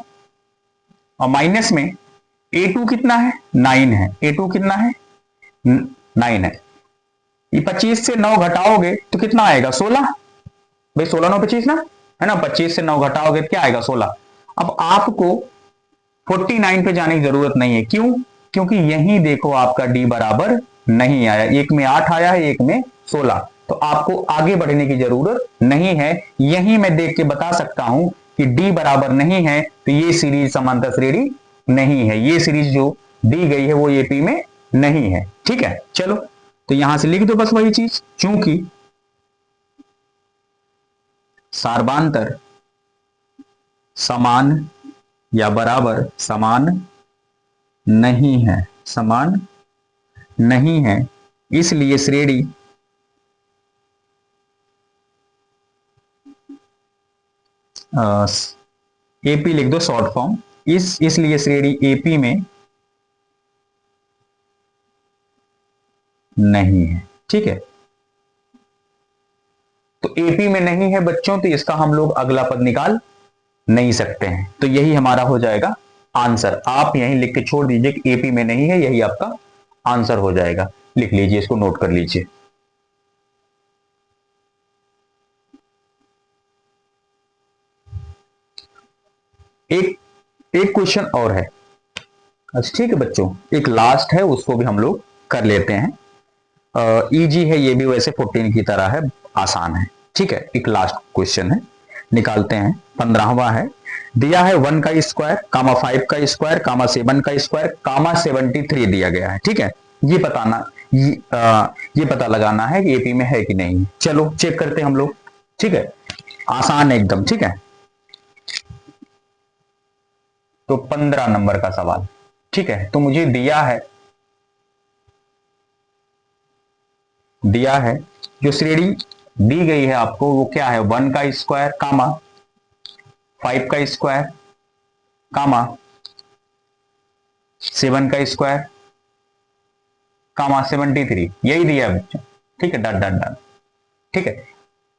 और माइनस में A2 कितना है? 9 है। A2 कितना है? 9 है। ये 25 से 9 घटाओगे तो कितना आएगा? 16। भाई 16 9 25 ना, है ना? 25 से 9 घटाओगे तो क्या आएगा? 16। अब आपको 49 पे जाने की जरूरत नहीं है। क्यों? क्योंकि यही देखो आपका डी बराबर नहीं आया, एक में 8 आया है, एक में 16, तो आपको आगे बढ़ने की जरूरत नहीं है। यही मैं देख के बता सकता हूं कि डी बराबर नहीं है, तो ये सीरीज समांतर श्रेणी नहीं है। ये सीरीज जो दी गई है वो एपी में नहीं है। ठीक है, चलो तो यहां से लिख दो बस वही चीज, चूंकि सार्बांतर समान या बराबर समान नहीं है, समान नहीं है, इसलिए श्रेणी एपी लिख दो शॉर्ट फॉर्म, इसलिए श्रेणी एपी में नहीं है। ठीक है, तो एपी में नहीं है बच्चों, तो इसका हम लोग अगला पद निकाल नहीं सकते हैं। तो यही हमारा हो जाएगा आंसर। आप यहीं लिख के छोड़ दीजिए कि एपी में नहीं है, यही आपका आंसर हो जाएगा। लिख लीजिए, इसको नोट कर लीजिए। एक एक क्वेश्चन और है। अच्छा ठीक है बच्चों, एक लास्ट है, उसको भी हम लोग कर लेते हैं। इजी है ये भी, वैसे 14 की तरह है, आसान है। ठीक है, एक लास्ट क्वेश्चन है, निकालते हैं। 15वां है, दिया है 1 का स्क्वायर, कामा 5 का स्क्वायर, कामा 7 का स्क्वायर, कामा 73 दिया गया है। ठीक है, ये बताना, ये पता लगाना है कि एपी में है कि नहीं। चलो चेक करते हैं हम लोग। ठीक है, आसान है एकदम। ठीक है, तो 15 नंबर का सवाल। ठीक है, तो मुझे दिया है जो श्रेणी दी गई है आपको वो क्या है? 1 का स्क्वायर, कामा 5 का स्क्वायर, कामा 7 का स्क्वायर, कामा 73, यही दिया है बच्चों। ठीक है, डन डन डन। ठीक है,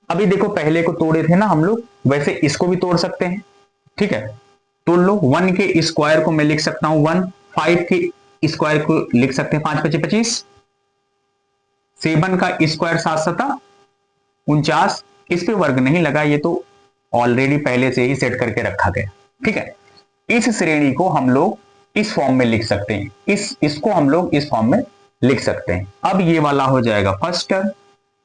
अभी देखो पहले को तोड़े थे ना हम लोग, वैसे इसको भी तोड़ सकते हैं। ठीक है, तोड़ लो। 1 के स्क्वायर को मैं लिख सकता हूं 1, 5 के स्क्वायर को लिख सकते हैं 5 25 25, 7 का स्क्वायर 7 7 49, इस पे वर्ग नहीं लगा, ये तो ऑलरेडी पहले से ही सेट करके रखा गया। ठीक है, इस श्रेणी को हम लोग इस फॉर्म में लिख सकते हैं, इसको हम लोग इस फॉर्म में लिख सकते हैं। अब ये वाला हो जाएगा first term,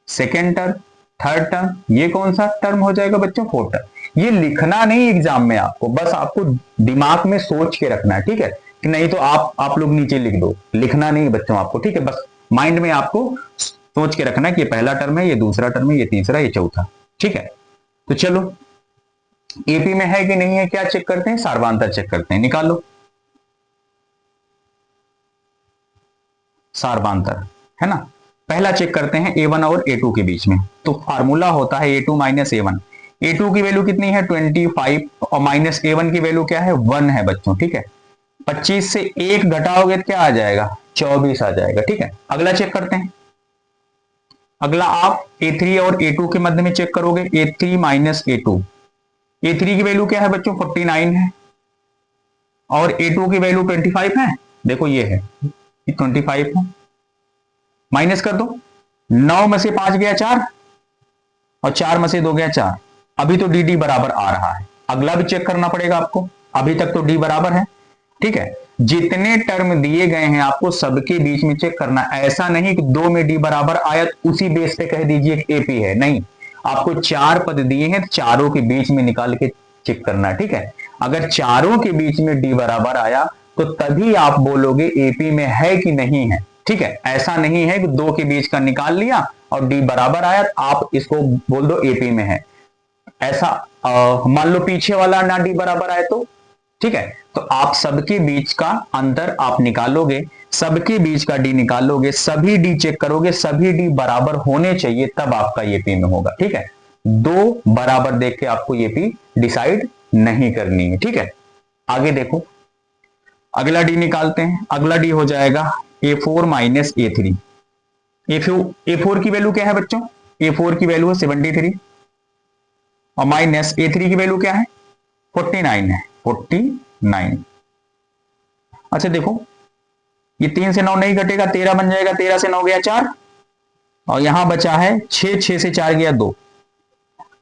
second term, third term, ये कौन सा टर्म हो जाएगा बच्चों? Fourth term. ये लिखना नहीं एग्जाम में आपको, बस आपको दिमाग में सोच के रखना है। ठीक है, कि नहीं तो आप लोग नीचे लिख दो, लिखना नहीं बच्चों आपको। ठीक है, बस माइंड में आपको सोच के रखना है कि ये पहला टर्म है, ये दूसरा टर्म है, ये तीसरा, ये चौथा। ठीक है, तो चलो एपी में है कि नहीं है क्या चेक करते हैं? सार्वधातुक चेक करते हैं, निकालो सार्वधातुक, है ना। पहला चेक करते हैं A1 और A2 के बीच में, तो फार्मूला होता है A2 माइनस A1। A2 की वैल्यू कितनी है? 25, और माइनस A1 की वैल्यू क्या है? 1 है बच्चों। ठीक है, 25 से 1 घटाओगे तो क्या आ जाएगा? 24 आ जाएगा। ठीक है, अगला चेक करते हैं। अगला आप A3 और A2 के मध्य में चेक करोगे, A3 माइनस A2। A3 की वैल्यू क्या है बच्चों? 49 है, और A2 की वैल्यू 25 है। देखो ये है, 25 है, माइनस कर दो। 9 में से 5 गया 4, और 4 में से 2 गया 4। अभी तो डी बराबर आ रहा है, अगला भी चेक करना पड़ेगा आपको। अभी तक तो डी बराबर है। ठीक है, जितने टर्म दिए गए हैं आपको सबके बीच में चेक करना। ऐसा नहीं कि 2 में डी बराबर आया तो उसी बेस पे कह दीजिए कि एपी है, नहीं। आपको 4 पद दिए हैं, चारों के बीच में निकाल के चेक करना। ठीक है, अगर चारों के बीच में डी बराबर आया तो तभी आप बोलोगे एपी में है कि नहीं है। ठीक है, ऐसा नहीं है कि 2 के बीच का निकाल लिया और डी बराबर आया तो आप इसको बोल दो एपी में है। ऐसा मान लो पीछे वाला ना डी बराबर आए तो। ठीक है, तो आप सबके बीच का अंतर आप निकालोगे, सबके बीच का डी निकालोगे, सभी डी चेक करोगे, सभी डी बराबर होने चाहिए, तब आपका ये पी में होगा। ठीक है, 2 बराबर देख के आपको ये पी डिसाइड नहीं करनी है। ठीक है, आगे देखो, अगला डी निकालते हैं। अगला डी हो जाएगा A4 माइनस A3। A4 की वैल्यू क्या है बच्चों? A4 की वैल्यू है 73 और माइनस A3 की वैल्यू क्या है? 49 है, 49। अच्छा देखो, ये 3 से 9 नहीं घटेगा, 13 बन जाएगा, 13 से 9 गया 4 और यहां बचा है 6, 6 से 4 गया 2।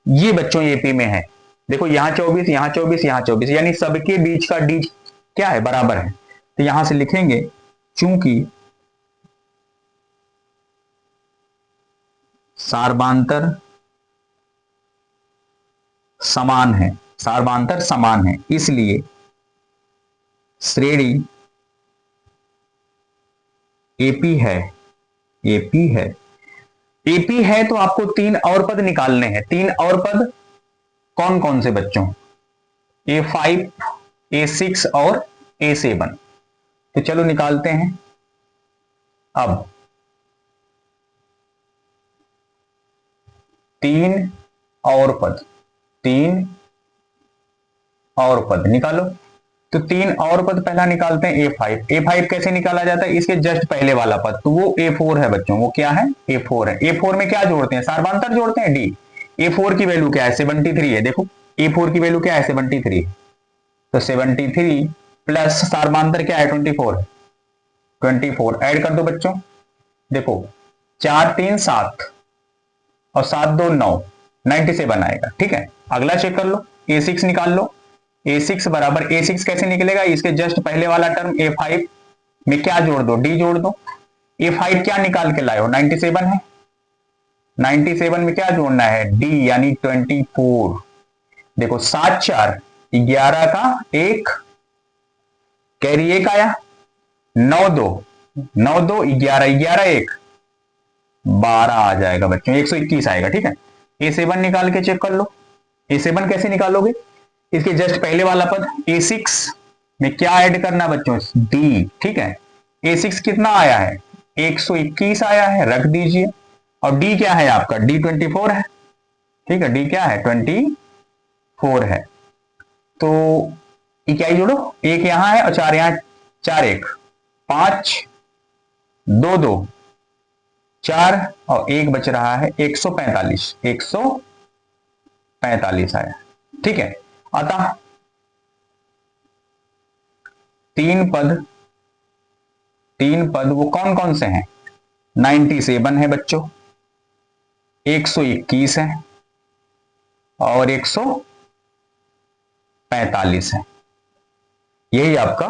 ये बच्चों एपी में है। देखो यहां 24, यहां 24, यहां 24, यानी सबके बीच का डी क्या है? बराबर है। तो यहां से लिखेंगे चूंकि सार्बांतर समान है, सार्बांतर समान है, इसलिए श्रेणी एपी है। एपी है, एपी है तो आपको 3 और पद निकालने हैं। 3 और पद कौन कौन से बच्चों? A5, A6 और A7। तो चलो निकालते हैं। अब 3 और पद, 3 और पद निकालो। तो 3 और पद पहला निकालते हैं A5। A5 कैसे निकाला जाता है? इसके जस्ट पहले वाला पद, तो वो A4 है बच्चों। वो क्या है? A4 है। A4 में क्या जोड़ते हैं? सार्वधातुक जोड़ते हैं, D। A4 की वैल्यू क्या है? 73 है। देखो A4 की वैल्यू क्या है? 73 है। तो 73 प्लस सार्वधातुक क्या है? 24 है। 24 ऐड कर दो बच्चों। देखो 4 3 7 और 7 2 9, 97 आएगा। ठीक है, अगला चेक कर लो, A6 निकाल लो। A6 बराबर, A6 कैसे निकलेगा? इसके जस्ट पहले वाला टर्म A5 में क्या जोड़ दो? D जोड़ दो। A5 क्या निकाल के लाए हो? 97 है। 97 में क्या जोड़ना है? D यानी 24। देखो 7 4 11 का 1 कैरी 1 आया, 9 2 9 2 11 11 1 12 आ जाएगा बच्चों, 121 आएगा। ठीक है, A7 निकाल के चेक कर लो। A7 कैसे निकालोगे? इसके जस्ट पहले वाला पद A6 में क्या ऐड करना बच्चों? D। ठीक है, A6 कितना आया है? 121 आया है, रख दीजिए। और D क्या है आपका? D 24 है। ठीक है, D क्या है? 24 है। तो इकाई जोड़ो, 1 यहां है और 4 यहां, 4 1 5 2 2 4 और 1 बच रहा है 145। 145 आया। ठीक है, अतः 3 पद वो कौन कौन से हैं? 97 है बच्चों, 121 है और 145 है। यही आपका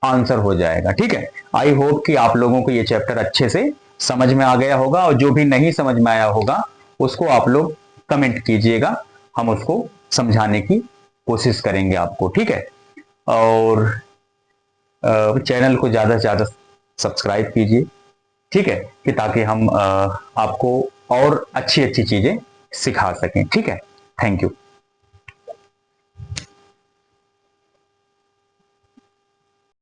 आंसर हो जाएगा। ठीक है, आई होप कि आप लोगों को ये चैप्टर अच्छे से समझ में आ गया होगा और जो भी नहीं समझ में आया होगा उसको आप लोग कमेंट कीजिएगा, हम उसको समझाने की कोशिश करेंगे आपको। ठीक है, और चैनल को ज़्यादा से ज़्यादा सब्सक्राइब कीजिए। ठीक है, कि ताकि हम आपको और अच्छी अच्छी चीज़ें सिखा सकें। ठीक है, थैंक यू।